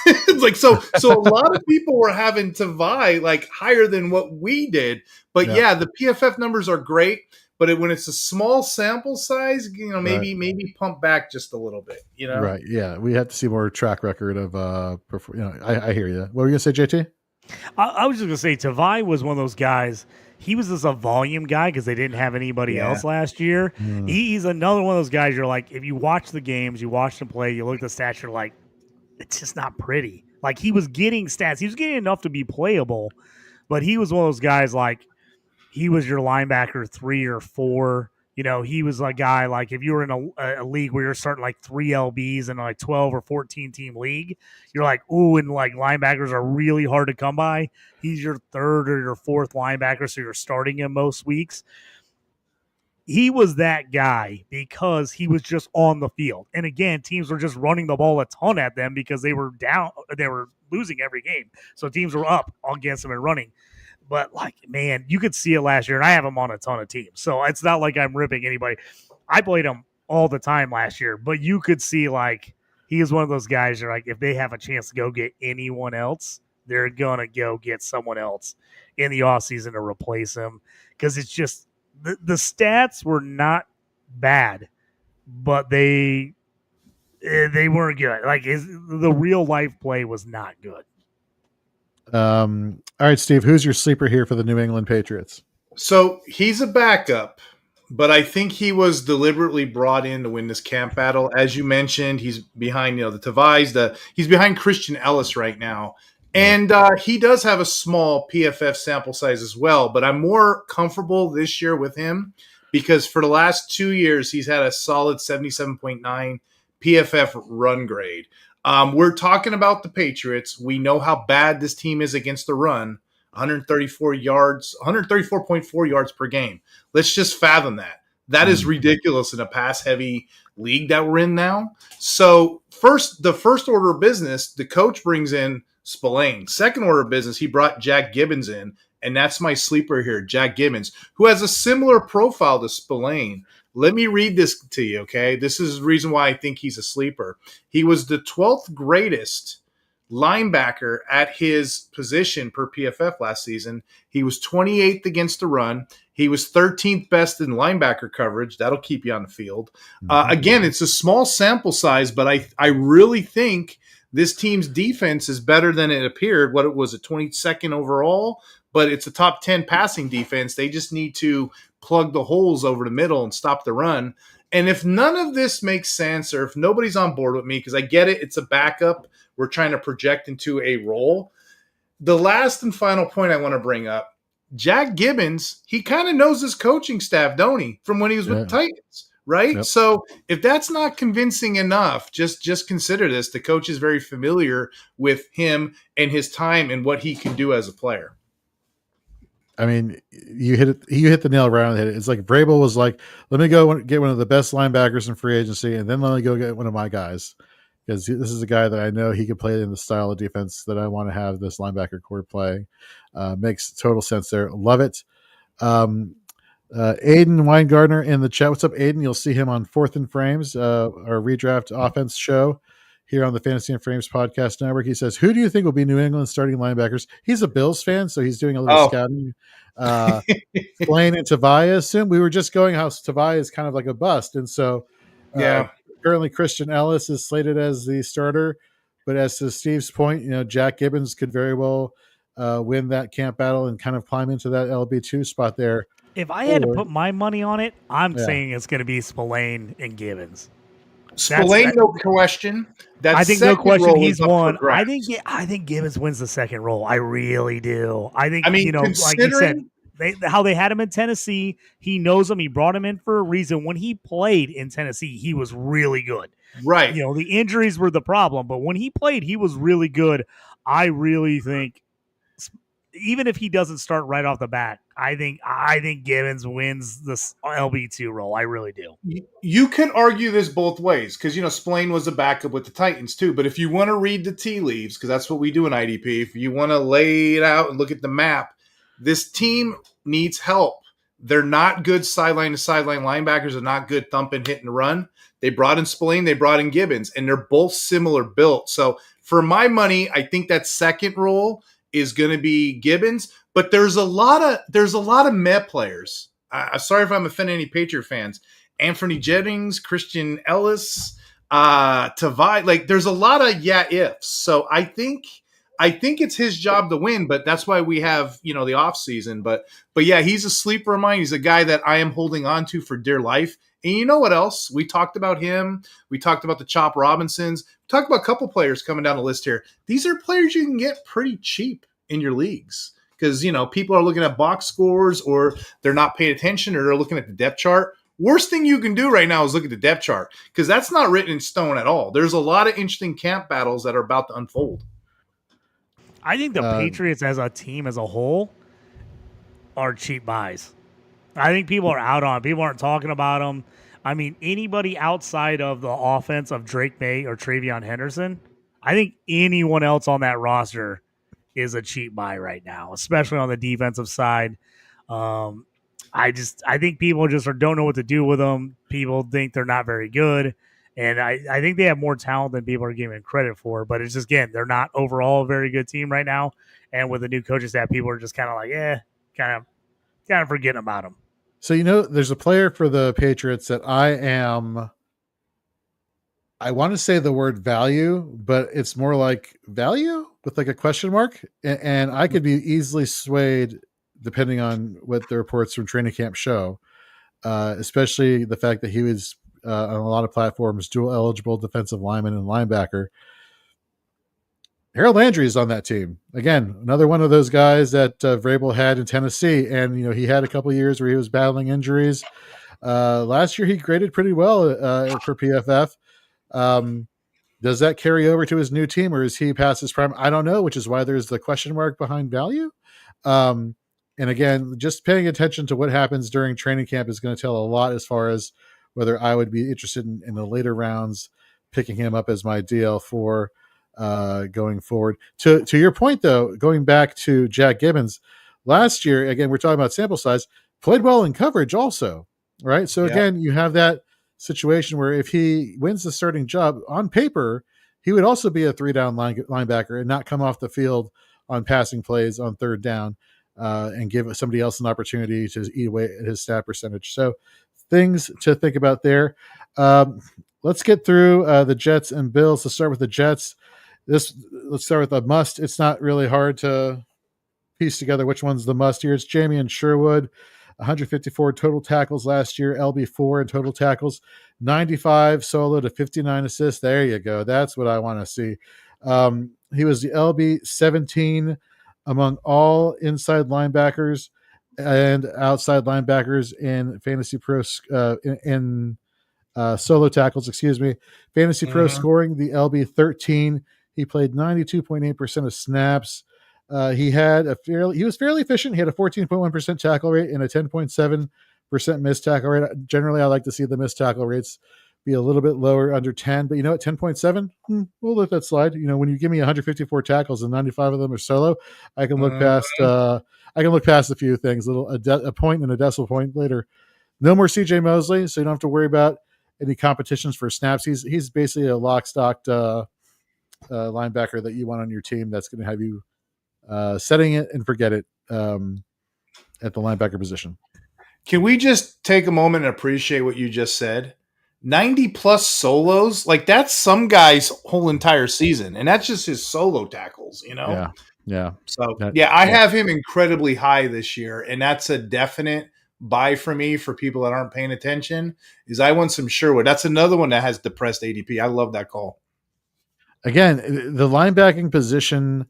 It's like so a lot of people were having Tavai like higher than what we did. But yeah, the PFF numbers are great. But when it's a small sample size, maybe pump back just a little bit. Right? Yeah, we have to see more track record of. I hear you. What were you gonna say, JT? I was just gonna say Tavai was one of those guys. He was just a volume guy because they didn't have anybody else last year. He's another one of those guys. You're like, if you watch the games, you watch them play, you look at the stats, you're like, it's just not pretty. Like, he was getting stats. He was getting enough to be playable, but he was one of those guys, like, he was your linebacker 3 or 4. He was a guy, like, if you were in a league where you're starting, like, 3 LBs in, like, 12 or 14-team league, you're like, ooh, and, like, linebackers are really hard to come by. He's your 3rd or your 4th linebacker, so you're starting him most weeks. He was that guy because he was just on the field. And again, teams were just running the ball a ton at them because they were down. They were losing every game. So teams were up against them and running. But, like, man, you could see it last year, and I have him on a ton of teams. So it's not like I'm ripping anybody. I played him all the time last year, but you could see, like, he is one of those guys you're like, if they have a chance to go get anyone else, they're going to go get someone else in the offseason to replace him. Because it's just the stats were not bad, but they weren't good. Like the real life play was not good. All right, Steve, who's your sleeper here for the New England Patriots? So he's a backup, but I think he was deliberately brought in to win this camp battle. As you mentioned, he's behind, the Tavais. He's behind Christian Ellis right now. And he does have a small PFF sample size as well, but I'm more comfortable this year with him because for the last 2 years, he's had a solid 77.9 PFF run grade. We're talking about the Patriots. We know how bad this team is against the run. 134.4 yards per game. Let's just fathom that. That is ridiculous in a pass-heavy league that we're in now. So the first order of business, the coach brings in Spillane. Second order of business, he brought Jack Gibbons in, and that's my sleeper here, Jack Gibbons, who has a similar profile to Spillane. Let me read this to you, okay? This is the reason why I think he's a sleeper. He was the 12th greatest linebacker at his position per PFF last season. He was 28th against the run. He was 13th best in linebacker coverage. That'll keep you on the field. Again, it's a small sample size, but I really think this team's defense is better than it appeared. What it was, a 22nd overall, but it's a top 10 passing defense. They just need to plug the holes over the middle and stop the run. And if none of this makes sense, or if nobody's on board with me, because I get it, it's a backup. We're trying to project into a role. The last and final point I want to bring up, Jack Gibbons, he kind of knows his coaching staff, don't he, from when he was with the Titans, right? Yep. So if that's not convincing enough, just consider this. The coach is very familiar with him and his time and what he can do as a player. I mean, you hit it. You hit the nail right on the head. It's like Vrabel was like, "Let me go get one of the best linebackers in free agency, and then let me go get one of my guys, because this is a guy that I know he can play in the style of defense that I want to have this linebacker core play." Makes total sense there. Love it. Aiden Weingartner in the chat. What's up, Aiden? You'll see him on Fourth and Frames, our redraft offense show here on the Fantasy and Frames podcast network. He says, "Who do you think will be New England starting linebackers?" He's a Bills fan, so he's doing a little scouting. Blaine and Tavai assume. We were just going how Tavai is kind of like a bust, and so currently Christian Ellis is slated as the starter. But as to Steve's point, Jack Gibbons could very well win that camp battle and kind of climb into that LB2 spot there. If I had to put my money on it, I'm saying it's going to be Spillane and Gibbons. Spillane, no question. I think no question he's won. I think Gibbons wins the second role. I really do. I mean, like you said, how they had him in Tennessee, he knows him. He brought him in for a reason. When he played in Tennessee, he was really good. Right. The injuries were the problem, but when he played, he was really good. I really think, even if he doesn't start right off the bat, I think Gibbons wins this LB2 role. I really do. You can argue this both ways because, Spillane was a backup with the Titans too. But if you want to read the tea leaves, because that's what we do in IDP, if you want to lay it out and look at the map, this team needs help. They're not good sideline to sideline linebackers. They're not good thumping, hit and run. They brought in Spillane. They brought in Gibbons, and they're both similar built. So for my money, I think that second role is going to be Gibbons, but there's a lot of meh players. Sorry if I'm offending any Patriot fans. Anthony Jennings, Christian Ellis, Tavai. Like there's a lot of ifs. So I think it's his job to win, but that's why we have the off season. But yeah, he's a sleeper of mine. He's a guy that I am holding on to for dear life. And you know what else? We talked about him. We talked about the Chop Robinsons. We talked about a couple players coming down the list here. These are players you can get pretty cheap in your leagues because, people are looking at box scores or they're not paying attention or they're looking at the depth chart. Worst thing you can do right now is look at the depth chart because that's not written in stone at all. There's a lot of interesting camp battles that are about to unfold. I think the Patriots as a team as a whole are cheap buys. I think people are out on. People aren't talking about them. I mean, anybody outside of the offense of Drake May or Travion Henderson, I think anyone else on that roster is a cheap buy right now, especially on the defensive side. I think people just don't know what to do with them. People think they're not very good. And I think they have more talent than people are giving credit for. But it's just, again, they're not overall a very good team right now. And with the new coaching staff, people are just kind of like, kind of forgetting about them. So, there's a player for the Patriots that I want to say the word value, but it's more like value with like a question mark. And I could be easily swayed depending on what the reports from training camp show, especially the fact that he was on a lot of platforms, dual eligible defensive lineman and linebacker. Harold Landry is on that team. Again, another one of those guys that Vrabel had in Tennessee. And, he had a couple of years where he was battling injuries. Last year, he graded pretty well for PFF. Does that carry over to his new team, or is he past his prime? I don't know, which is why there's the question mark behind value. And again, just paying attention to what happens during training camp is going to tell a lot as far as whether I would be interested in the later rounds, picking him up as my DL for going forward. To your point, though, going back to Jack Gibbons, last year, again, we're talking about sample size, played well in coverage also, right? So again, you have that situation where if he wins the starting job on paper, he would also be a 3-down linebacker and not come off the field on passing plays on third down and give somebody else an opportunity to eat away at his snap percentage. So things to think about there. Let's get through the Jets and Bills. Let's start with the Jets. Let's start with a must. It's not really hard to piece together which one's the must here. It's Jamie Sherwood. 154 total tackles last year, LB4 in total tackles, 95 solo to 59 assists. There you go. That's what I want to see. He was the LB 17 among all inside linebackers and outside linebackers in Fantasy Pro in solo tackles, Fantasy Pro scoring, the LB 13. He played 92.8% of snaps. He was fairly efficient. He had a 14.1% tackle rate and a 10.7% missed tackle rate. Generally, I like to see the missed tackle rates be a little bit lower, under 10. But 10.7, we'll let that slide. When you give me 154 tackles and 95 of them are solo, I can look past. I can look past a few things. A point and a decimal point later. No more CJ Mosley, so you don't have to worry about any competitions for snaps. He's basically a lock stocked linebacker that you want on your team. That's going to have you setting it and forget it at the linebacker position. Can we just take a moment and appreciate what you just said? 90 plus solos, like that's some guy's whole entire season, and that's just his solo tackles, Yeah. So I have him incredibly high this year, and that's a definite buy for me for people that aren't paying attention. Is I want some Sherwood. That's another one that has depressed ADP. I love that call. Again, the linebacking position,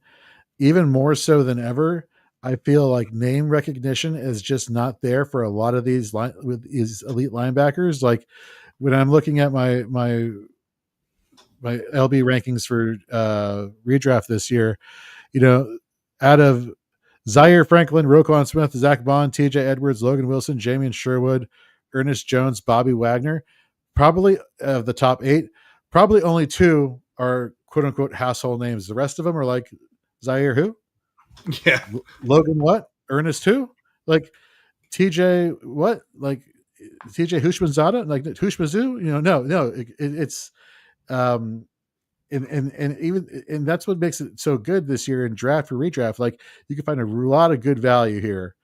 even more so than ever, I feel like name recognition is just not there for a lot of these elite linebackers. Like when I'm looking at my LB rankings for redraft this year, out of Zaire Franklin, Roquan Smith, Zach Bond, TJ Edwards, Logan Wilson, Jamie Sherwood, Ernest Jones, Bobby Wagner, probably of the top 8, probably only 2 are quote unquote household names. The rest of them are like Zaire who? Yeah. Logan what? Ernest who? Like TJ what? Like TJ Hushmanzada? Like Hushmazu? No. It's and even and that's what makes it so good this year in draft or redraft. Like you can find a lot of good value here.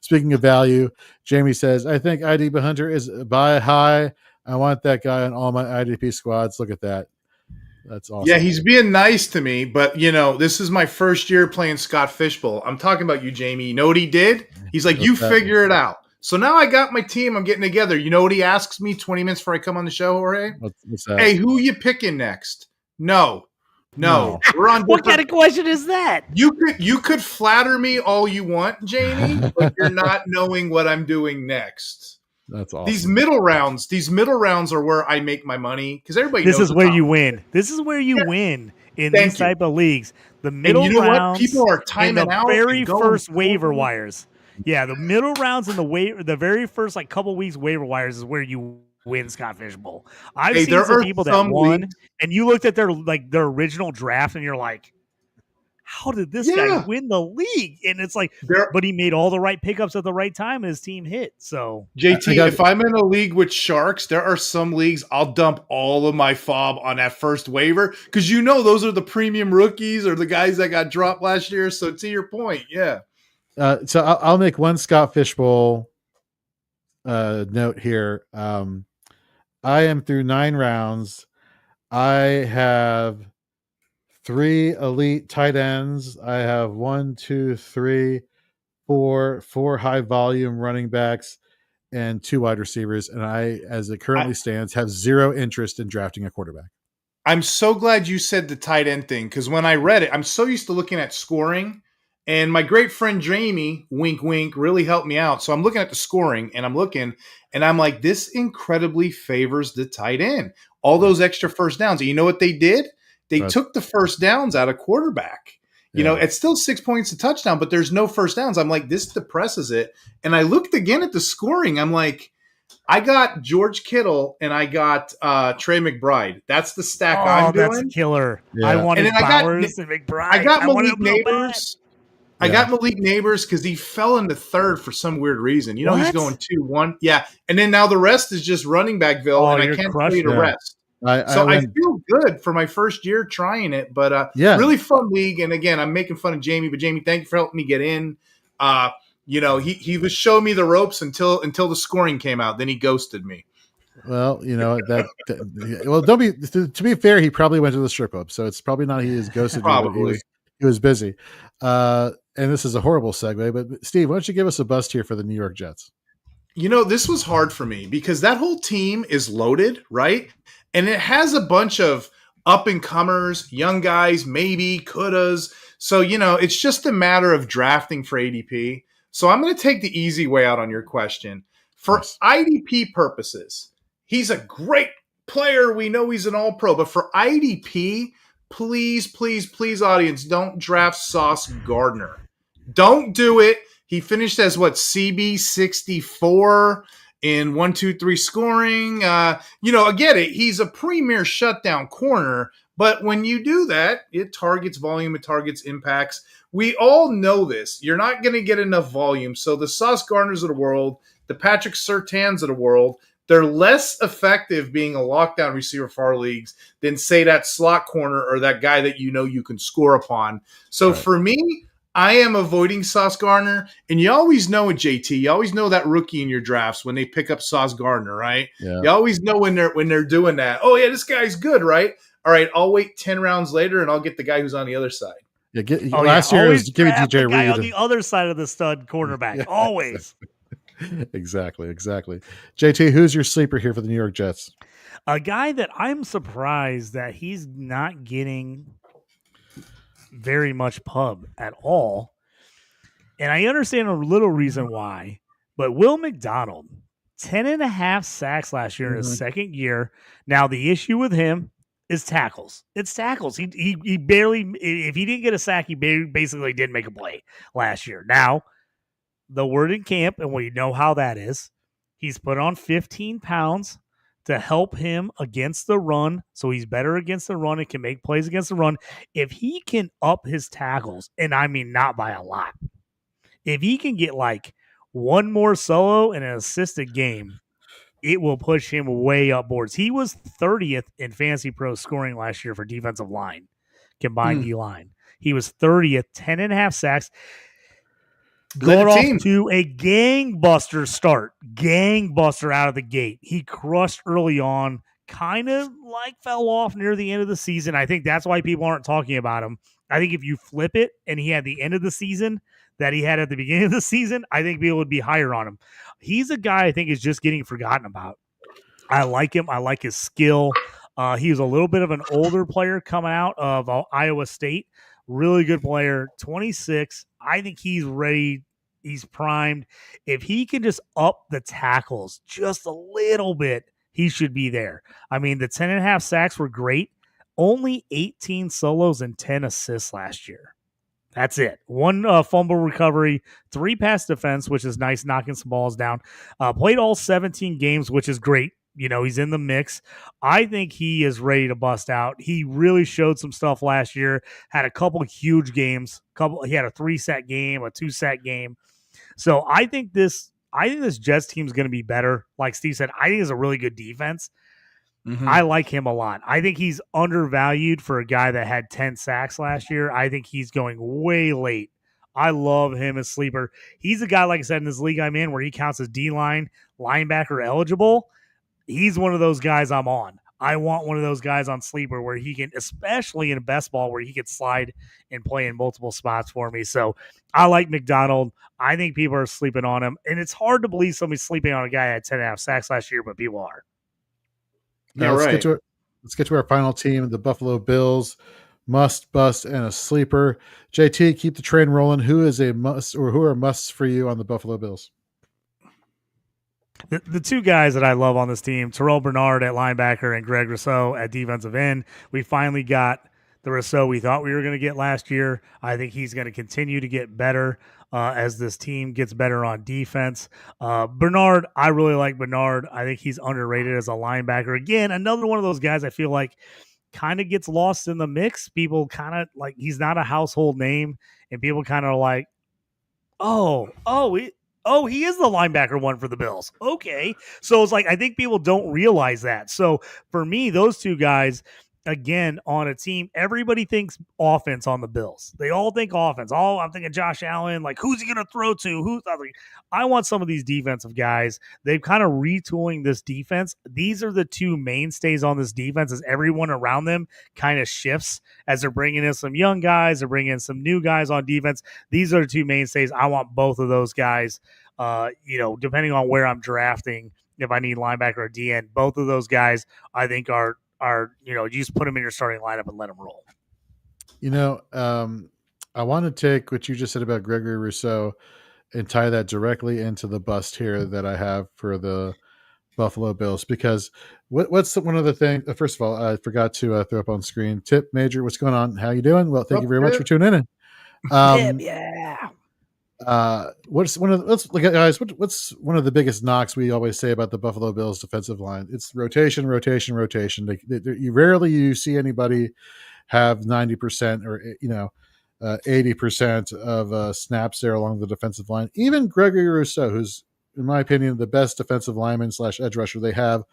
Speaking of value, Jamie says, I think IDP Hunter is buy high. I want that guy on all my IDP squads. Look at that. That's awesome. Yeah, he's being nice to me, but this is my first year playing Scott Fishbowl. I'm talking about you, Jamie. You know what he did? He's like, you figure it out. So now I got my team. I'm getting together. You know what he asks me 20 minutes before I come on the show, Jorge? What's that? Hey, who you picking next? No. We're on. What kind of question is that? You could flatter me all you want, Jamie, but you're not knowing what I'm doing next. That's awesome. These middle rounds are where I make my money because everybody knows this is where you win. This is where you win in these type of leagues. The middle rounds, people are timing the out. Very first waiver wires. Yeah, the middle rounds and the very first couple weeks waiver wires is where you win Scott Fishbowl. I've seen some people that won, and you looked at their original draft, and you're like, how did this guy Yeah. win the league? And it's like, There, but he made all the right pickups at the right time, and his team hit. So JT, if I'm in a league with sharks, there are some leagues I'll dump all of my fob on that first waiver because those are the premium rookies or the guys that got dropped last year. So to your point, yeah. So I'll make one Scott Fishbowl note here. I am through 9 rounds. I have 3 elite tight ends. I have 4 high volume running backs and 2 wide receivers. And I, as it currently stands, have 0 interest in drafting a quarterback. I'm so glad you said the tight end thing because when I read it, I'm so used to looking at scoring. And my great friend Jamie, wink, wink, really helped me out. So I'm looking at the scoring and I'm like, this incredibly favors the tight end. All those extra first downs. And you know what they did? They took the first downs out of quarterback. You know, it's still 6 points a touchdown, but there's no first downs. I'm like, this depresses it. And I looked again at the scoring. I'm like, I got George Kittle and I got Trey McBride. That's the stack I'm doing. That's killer. Yeah. I wanted Bowers and McBride. I got Malik Neighbors. I got Malik Neighbors because he fell into third for some weird reason. You know, he's going 2-1. Yeah. And then now the rest is just running backville, and I can't play the rest. I feel good for my first year trying it, but really fun league. And again, I'm making fun of Jamie, but Jamie, thank you for helping me get in. He was showing me the ropes until the scoring came out. Then he ghosted me. Well, don't be. To be fair, he probably went to the strip club, so it's probably not he is ghosted. Probably he was busy. And this is a horrible segue, but Steve, why don't you give us a bust here for the New York Jets? This was hard for me because that whole team is loaded, right? And it has a bunch of up-and-comers, young guys, maybe, couldas. So, it's just a matter of drafting for ADP. So I'm going to take the easy way out on your question. For IDP purposes, he's a great player. We know he's an all-pro. But for IDP, please, please, please, audience, don't draft Sauce Gardner. Don't do it. He finished as CB 64 in 1-2-3 scoring. I get it. He's a premier shutdown corner, but when you do that, it targets volume, it targets impacts. We all know this. You're not going to get enough volume. So the Sauce Gardners of the world, the Patrick Surtains of the world, they're less effective being a lockdown receiver for our leagues than, say, that slot corner or that guy that you can score upon. So for me, I am avoiding Sauce Gardner, and you always know it, JT. You always know that rookie in your drafts when they pick up Sauce Gardner, right? Yeah. You always know when they're doing that. Oh yeah, this guy's good, right? All right, I'll wait 10 rounds later, and I'll get the guy who's on the other side. Yeah, last year it was give me DJ Reed on the other side of the stud cornerback. Always. Exactly. JT, who's your sleeper here for the New York Jets? A guy that I'm surprised that he's not getting very much pub at all. And I understand a little reason why, but Will McDonald, 10.5 sacks last year in his second year. Now, the issue with him is tackles. It's tackles. He barely, if he didn't get a sack, he basically didn't make a play last year. Now, the word in camp, and we know how that is, he's put on 15 pounds to help him against the run, so he's better against the run and can make plays against the run. If he can up his tackles, and I mean not by a lot, if he can get like one more solo and an assisted game, it will push him way up boards. He was 30th in Fantasy Pro scoring last year for defensive line, combined D-line. He was 30th, 10.5 sacks. Going off to a gangbuster start. Gangbuster out of the gate. He crushed early on, kind of fell off near the end of the season. I think that's why people aren't talking about him. I think if you flip it and he had the end of the season that he had at the beginning of the season, I think people would be higher on him. He's a guy I think is just getting forgotten about. I like him. I like his skill. He was a little bit of an older player coming out of Iowa State. Really good player, 26. I think he's ready. He's primed. If he can just up the tackles just a little bit, he should be there. I mean, the 10.5 sacks were great. Only 18 solos and 10 assists last year. That's it. 1 fumble recovery, 3 pass defense, which is nice, knocking some balls down. Played all 17 games, which is great. He's in the mix. I think he is ready to bust out. He really showed some stuff last year. Had a couple huge games. He had a 3-set game, a 2-set game. So I think this Jets team is going to be better. Like Steve said, I think it's a really good defense. Mm-hmm. I like him a lot. I think he's undervalued for a guy that had 10 sacks last year. I think he's going way late. I love him as sleeper. He's a guy, like I said, in this league I'm in where he counts as D-line linebacker eligible. He's one of those guys I'm on. I want one of those guys on sleeper where he can, especially in best ball, where he can slide and play in multiple spots for me. So I like McDonald. I think people are sleeping on him. And it's hard to believe somebody's sleeping on a guy that had 10.5 sacks last year, but people are. Now, let's get to our final team, the Buffalo Bills. Must, bust, and a sleeper. JT, keep the train rolling. Who is a must, or who are musts for you on the Buffalo Bills? The two guys that I love on this team, Terrell Bernard at linebacker and Greg Rousseau at defensive end. We finally got the Rousseau we thought we were going to get last year. I think he's going to continue to get better as this team gets better on defense. Bernard, I really like Bernard. I think he's underrated as a linebacker. Again, another one of those guys I feel like kind of gets lost in the mix. People kind of like, he's not a household name, and people kind of like, he is the linebacker one for the Bills. Okay. So it's like, I think people don't realize that. So for me, those two guys, again, on a team, everybody thinks offense on the Bills. They all think offense. I'm thinking Josh Allen, like, who's he going to throw to? I want some of these defensive guys. They've kind of retooling this defense. These are the two mainstays on this defense as everyone around them kind of shifts as they're bringing in some young guys, they're bringing in some new guys on defense. These are the two mainstays. I want both of those guys, depending on where I'm drafting, if I need linebacker or DN, both of those guys I think are you just put them in your starting lineup and let them roll. I want to take what you just said about Gregory Rousseau and tie that directly into the bust here that I have for the Buffalo Bills, because what's one of the things, first of all, I forgot to throw up on screen. Tip Major, what's going on? How you doing? Well, thank you very much for tuning in. What's one of the biggest knocks we always say about the Buffalo Bills defensive line? It's rotation. You rarely see anybody have 90% or 80% of snaps there along the defensive line. Even Gregory Rousseau, who's in my opinion the best defensive lineman / edge rusher they have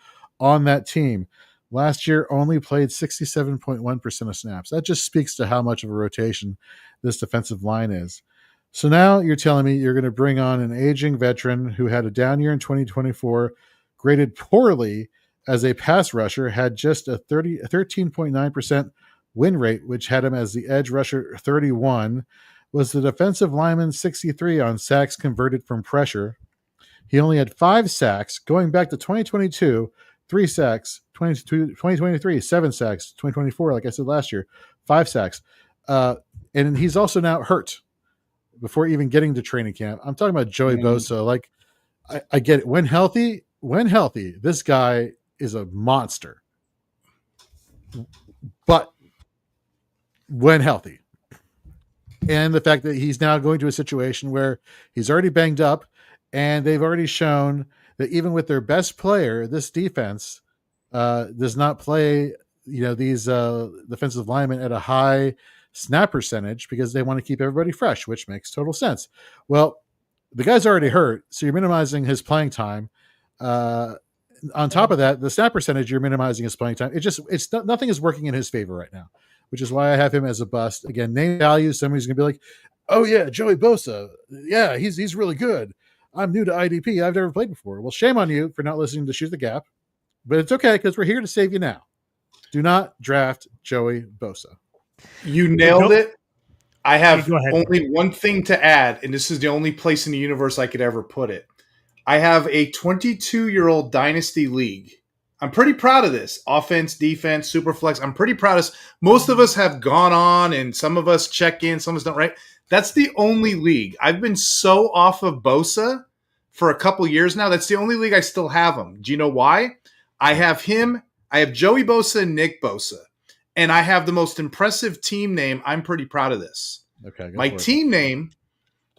on that team, last year only played 67.1% of snaps. That just speaks to how much of a rotation this defensive line is. So now you're telling me you're going to bring on an aging veteran who had a down year in 2024, graded poorly as a pass rusher, had just a 13.9% win rate, which had him as the edge rusher 31, was the defensive lineman 63 on sacks converted from pressure. He only had 5 sacks going back to 2022, 3 sacks, 2023, 7 sacks, 2024, like I said last year, 5 sacks. And he's also now hurt before even getting to training camp. I'm talking about Joey Bosa. Like, I get it. When healthy, this guy is a monster. But when healthy, and the fact that he's now going to a situation where he's already banged up, and they've already shown that even with their best player, this defense does not play, these defensive linemen at a high snap percentage because they want to keep everybody fresh, which makes total sense. Well, the guy's already hurt, so you're minimizing his playing time. On top of that, the snap percentage, you're minimizing his playing time. Nothing is working in his favor right now, which is why I have him as a bust. Again, name value. Somebody's gonna be like, "Oh yeah, Joey Bosa. Yeah, he's really good. I'm new to IDP. I've never played before." Well, shame on you for not listening to Shoot the Gap, but it's okay because we're here to save you now. Do not draft Joey Bosa. You nailed it. I have only one thing to add, and this is the only place in the universe I could ever put it. I have a 22-year-old Dynasty league. I'm pretty proud of this. Offense, defense, super flex. I'm pretty proud of this. Most of us have gone on, and some of us check in, some of us don't, right? That's the only league. I've been so off of Bosa for a couple years now. That's the only league I still have him. Do you know why? I have him. I have Joey Bosa and Nick Bosa. And I have the most impressive team name. I'm pretty proud of this. Okay. My team name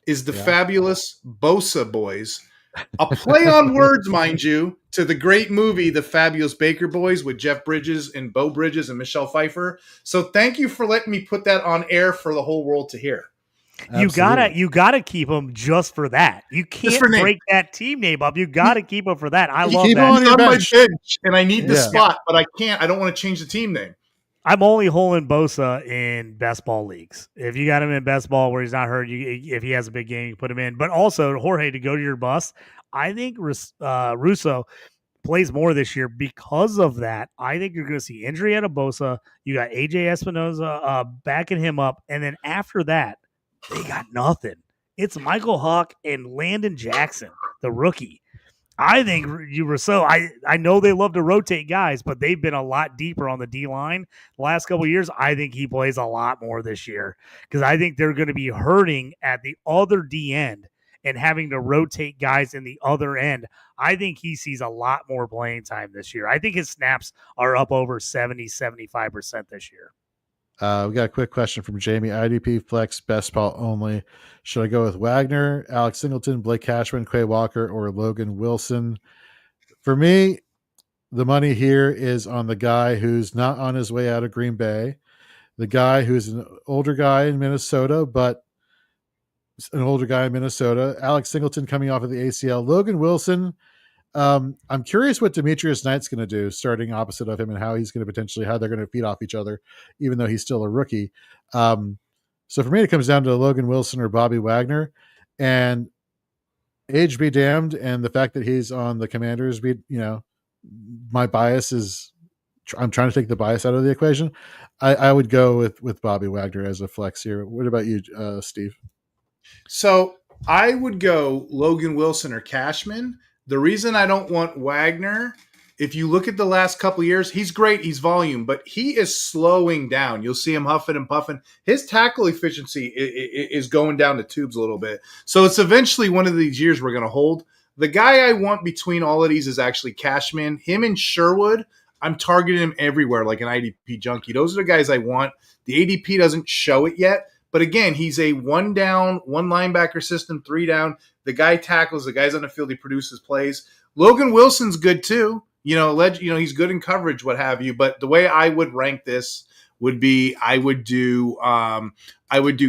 is the Fabulous Bosa Boys. A play on words, mind you, to the great movie, The Fabulous Baker Boys, with Jeff Bridges and Bo Bridges and Michelle Pfeiffer. So thank you for letting me put that on air for the whole world to hear. You gotta keep him just for that. You can't break that team name up. You gotta keep him for that. I love keep that. Him on your bench. My bench, and I need the spot, but I can't. I don't want to change the team name. I'm only holding Bosa in best ball leagues. If you got him in best ball where he's not hurt, if he has a big game, you put him in. But also, Jorge, to go to your bus, I think Russo plays more this year because of that. I think you're going to see injury out of Bosa. You got AJ Espinoza backing him up, and then after that, they got nothing. It's Michael Huck and Landon Jackson, the rookie. I think you were I know they love to rotate guys, but they've been a lot deeper on the D line the last couple of years. I think he plays a lot more this year because I think they're going to be hurting at the other D end and having to rotate guys in the other end. I think he sees a lot more playing time this year. I think his snaps are up over 70-75% this year. We got a quick question from Jamie. IDP flex best ball only. Should I go with Wagner, Alex Singleton, Blake Cashman, Quay Walker, or Logan Wilson? For me, the money here is on the guy who's not on his way out of Green Bay, the guy who's an older guy in Minnesota, Alex Singleton coming off of the ACL. Logan Wilson, I'm curious what Demetrius Knight's going to do starting opposite of him and how he's going to how they're going to feed off each other, even though he's still a rookie. So for me, it comes down to Logan Wilson or Bobby Wagner, and age be damned. And the fact that he's on the Commanders, my bias is I'm trying to take the bias out of the equation. I would go with Bobby Wagner as a flex here. What about you, Steve? So I would go Logan Wilson or Cashman. The reason I don't want Wagner, if you look at the last couple of years, he's great. He's volume, but he is slowing down. You'll see him huffing and puffing. His tackle efficiency is going down the tubes a little bit. So it's eventually one of these years we're going to hold. The guy I want between all of these is actually Cashman. Him and Sherwood, I'm targeting him everywhere like an IDP junkie. Those are the guys I want. The ADP doesn't show it yet. But again, he's a one down, one linebacker system, 3 down. The guy tackles, the guy's on the field, he produces plays. Logan Wilson's good too. He's good in coverage, what have you. But the way I would rank this would be I would do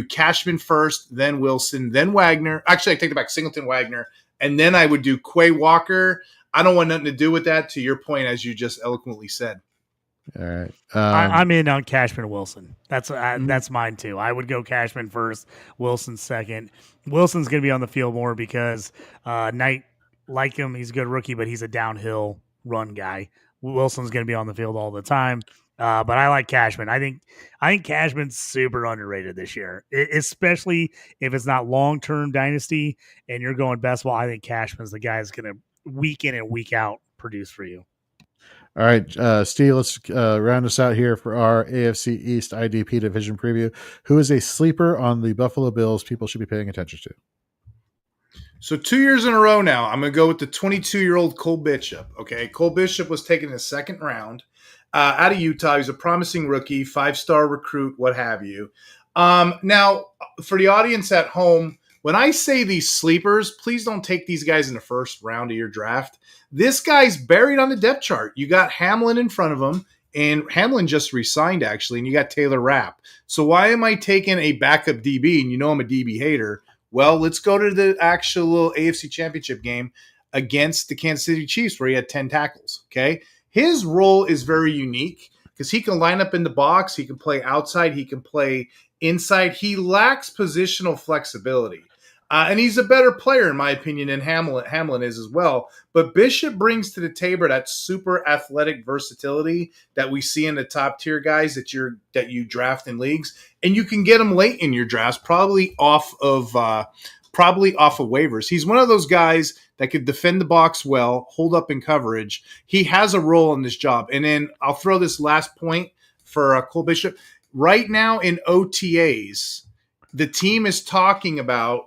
Cashman first, then Wilson, then Wagner. Actually, I take it back, Singleton, Wagner, and then I would do Quay Walker. I don't want nothing to do with that, to your point, as you just eloquently said. All right. I'm in on Cashman Wilson. That's mine too. I would go Cashman first, Wilson second. Wilson's going to be on the field more because Knight, like him, he's a good rookie, but he's a downhill run guy. Wilson's going to be on the field all the time. But I like Cashman. I think Cashman's super underrated this year, especially if it's not long-term dynasty and you're going best ball. I think Cashman's the guy that's going to week in and week out produce for you. All right, Steve, let's round us out here for our AFC East IDP division preview. Who is a sleeper on the Buffalo Bills people should be paying attention to? So 2 years in a row now, I'm going to go with the 22-year-old Cole Bishop. Okay, Cole Bishop was taken in the second round out of Utah. He's a promising rookie, 5-star recruit, what have you. Now, for the audience at home, when I say these sleepers, please don't take these guys in the first round of your draft. This guy's buried on the depth chart. You got Hamlin in front of him, and Hamlin just re-signed, actually, and you got Taylor Rapp. So why am I taking a backup DB? And you know I'm a DB hater. Well, let's go to the actual AFC Championship game against the Kansas City Chiefs where he had 10 tackles, okay? His role is very unique because he can line up in the box. He can play outside. He can play inside. He lacks positional flexibility. And he's a better player, in my opinion, than Hamlin is as well. But Bishop brings to the table that super athletic versatility that we see in the top tier guys that you draft in leagues, and you can get them late in your drafts, probably off of waivers. He's one of those guys that could defend the box well, hold up in coverage. He has a role in this job. And then I'll throw this last point for Cole Bishop. Right now in OTAs, the team is talking about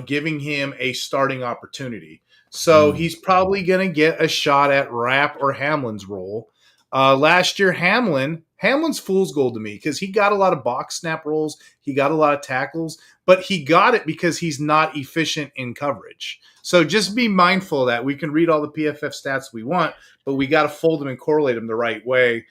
giving him a starting opportunity. So he's probably going to get a shot at Rapp or Hamlin's role. Last year, Hamlin Hamlin's fool's gold to me because he got a lot of box snap rolls. He got a lot of tackles, but he got it because he's not efficient in coverage. So just be mindful of that. We can read all the PFF stats we want, but we got to fold them and correlate them the right way.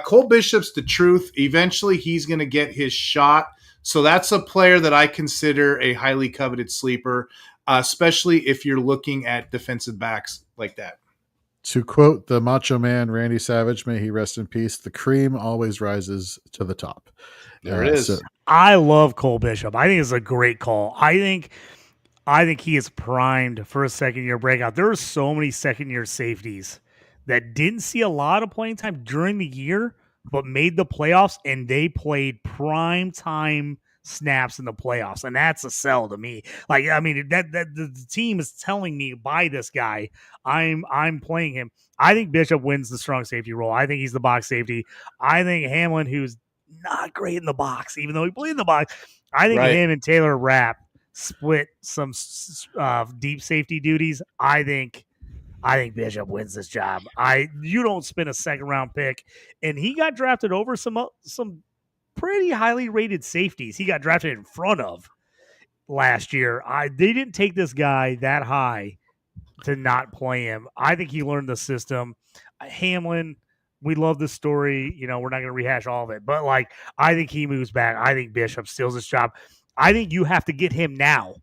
Cole Bishop's the truth. Eventually, he's going to get his shot. So that's a player that I consider a highly coveted sleeper, especially if you're looking at defensive backs like that. To quote the Macho Man, Randy Savage, may he rest in peace, the cream always rises to the top. There it is. I love Cole Bishop. I think it's a great call. I think he is primed for a second-year breakout. There are so many second-year safeties that didn't see a lot of playing time during the year, but made the playoffs, and they played prime time snaps in the playoffs, and that's a sell to me. Like, I mean, that the team is telling me, buy this guy. I'm playing him. I think Bishop wins the strong safety role. I think he's the box safety. I think Hamlin, who's not great in the box, even though he played in the box, I think him and Taylor Rapp split some deep safety duties. I think Bishop wins this job. You don't spend a second round pick, and he got drafted over some pretty highly rated safeties. He got drafted in front of last year. They didn't take this guy that high to not play him. I think he learned the system. Hamlin, we love the story. You know, we're not going to rehash all of it, but like, I think he moves back. I think Bishop steals his job. I think you have to get him now,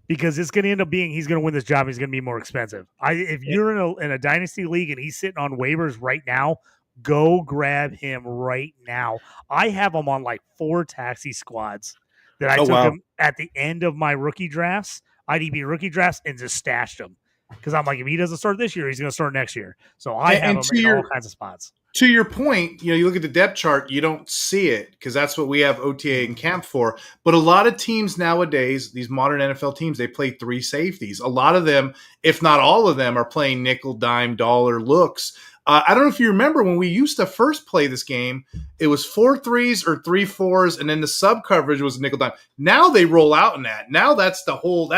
because it's going to end up being he's going to win this job. He's going to be more expensive. If you're in a dynasty league and he's sitting on waivers right now, go grab him right now. I have him on like 4 taxi squads that I took him at the end of my rookie drafts, IDP rookie drafts, and just stashed him. Because I'm like, if he doesn't start this year, he's going to start next year. So I have him in all kinds of spots. To your point, you look at the depth chart, you don't see it because that's what we have OTA and camp for. But a lot of teams nowadays, these modern NFL teams, they play 3 safeties. A lot of them, if not all of them, are playing nickel, dime, dollar looks. I don't know if you remember when we used to first play this game, it was 4 3s or 3 4s, and then the sub coverage was nickel dime. Now they roll out in that. Now that's the whole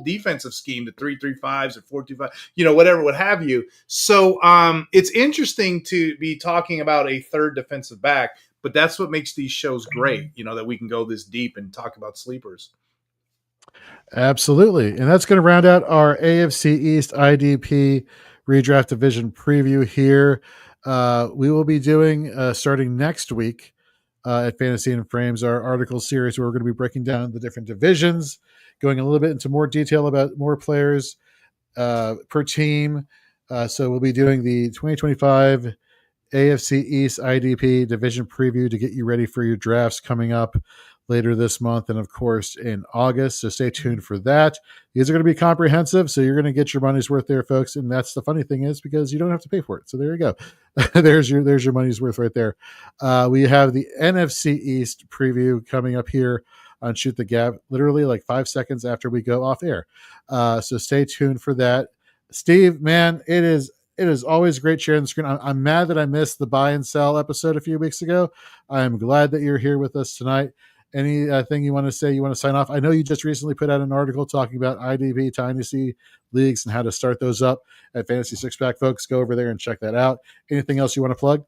defensive scheme, the 3-3-5s or 4-2-5, whatever, what have you. So it's interesting to be talking about a third defensive back, but that's what makes these shows great, that we can go this deep and talk about sleepers. Absolutely. And that's going to round out our AFC East IDP Redraft Division preview here. We will be doing, starting next week at Fantasy and Frames, our article series where we're going to be breaking down the different divisions, going a little bit into more detail about more players per team. So we'll be doing the 2025 AFC East IDP Division preview to get you ready for your drafts coming up later this month and, of course, in August. So stay tuned for that. These are going to be comprehensive, so you're going to get your money's worth there, folks. And that's the funny thing is because you don't have to pay for it. So there you go. there's your money's worth right there. We have the NFC East preview coming up here on Shoot the Gap, literally like 5 seconds after we go off air. So stay tuned for that. Steve, man, it is always great sharing the screen. I'm mad that I missed the buy and sell episode a few weeks ago. I'm glad that you're here with us tonight. Anything you want to say? You want to sign off? I know you just recently put out an article talking about IDP Dynasty leagues and how to start those up at Fantasy Six Pack. Folks, go over there and check that out. Anything else you want to plug?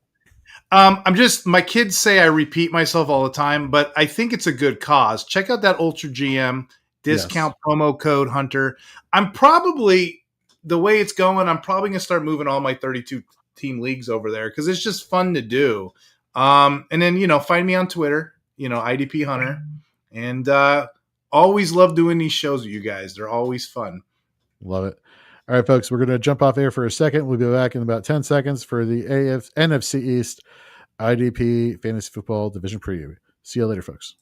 My kids say I repeat myself all the time, but I think it's a good cause. Check out that Ultra GM discount promo code Hunter. The way it's going, I'm probably going to start moving all my 32 team leagues over there because it's just fun to do. And then, find me on Twitter, IDP Hunter. And always love doing these shows with you guys. They're always fun. Love it. All right, folks, we're going to jump off air for a second. We'll be back in about 10 seconds for the NFC East IDP Fantasy Football Division preview. See you later, folks.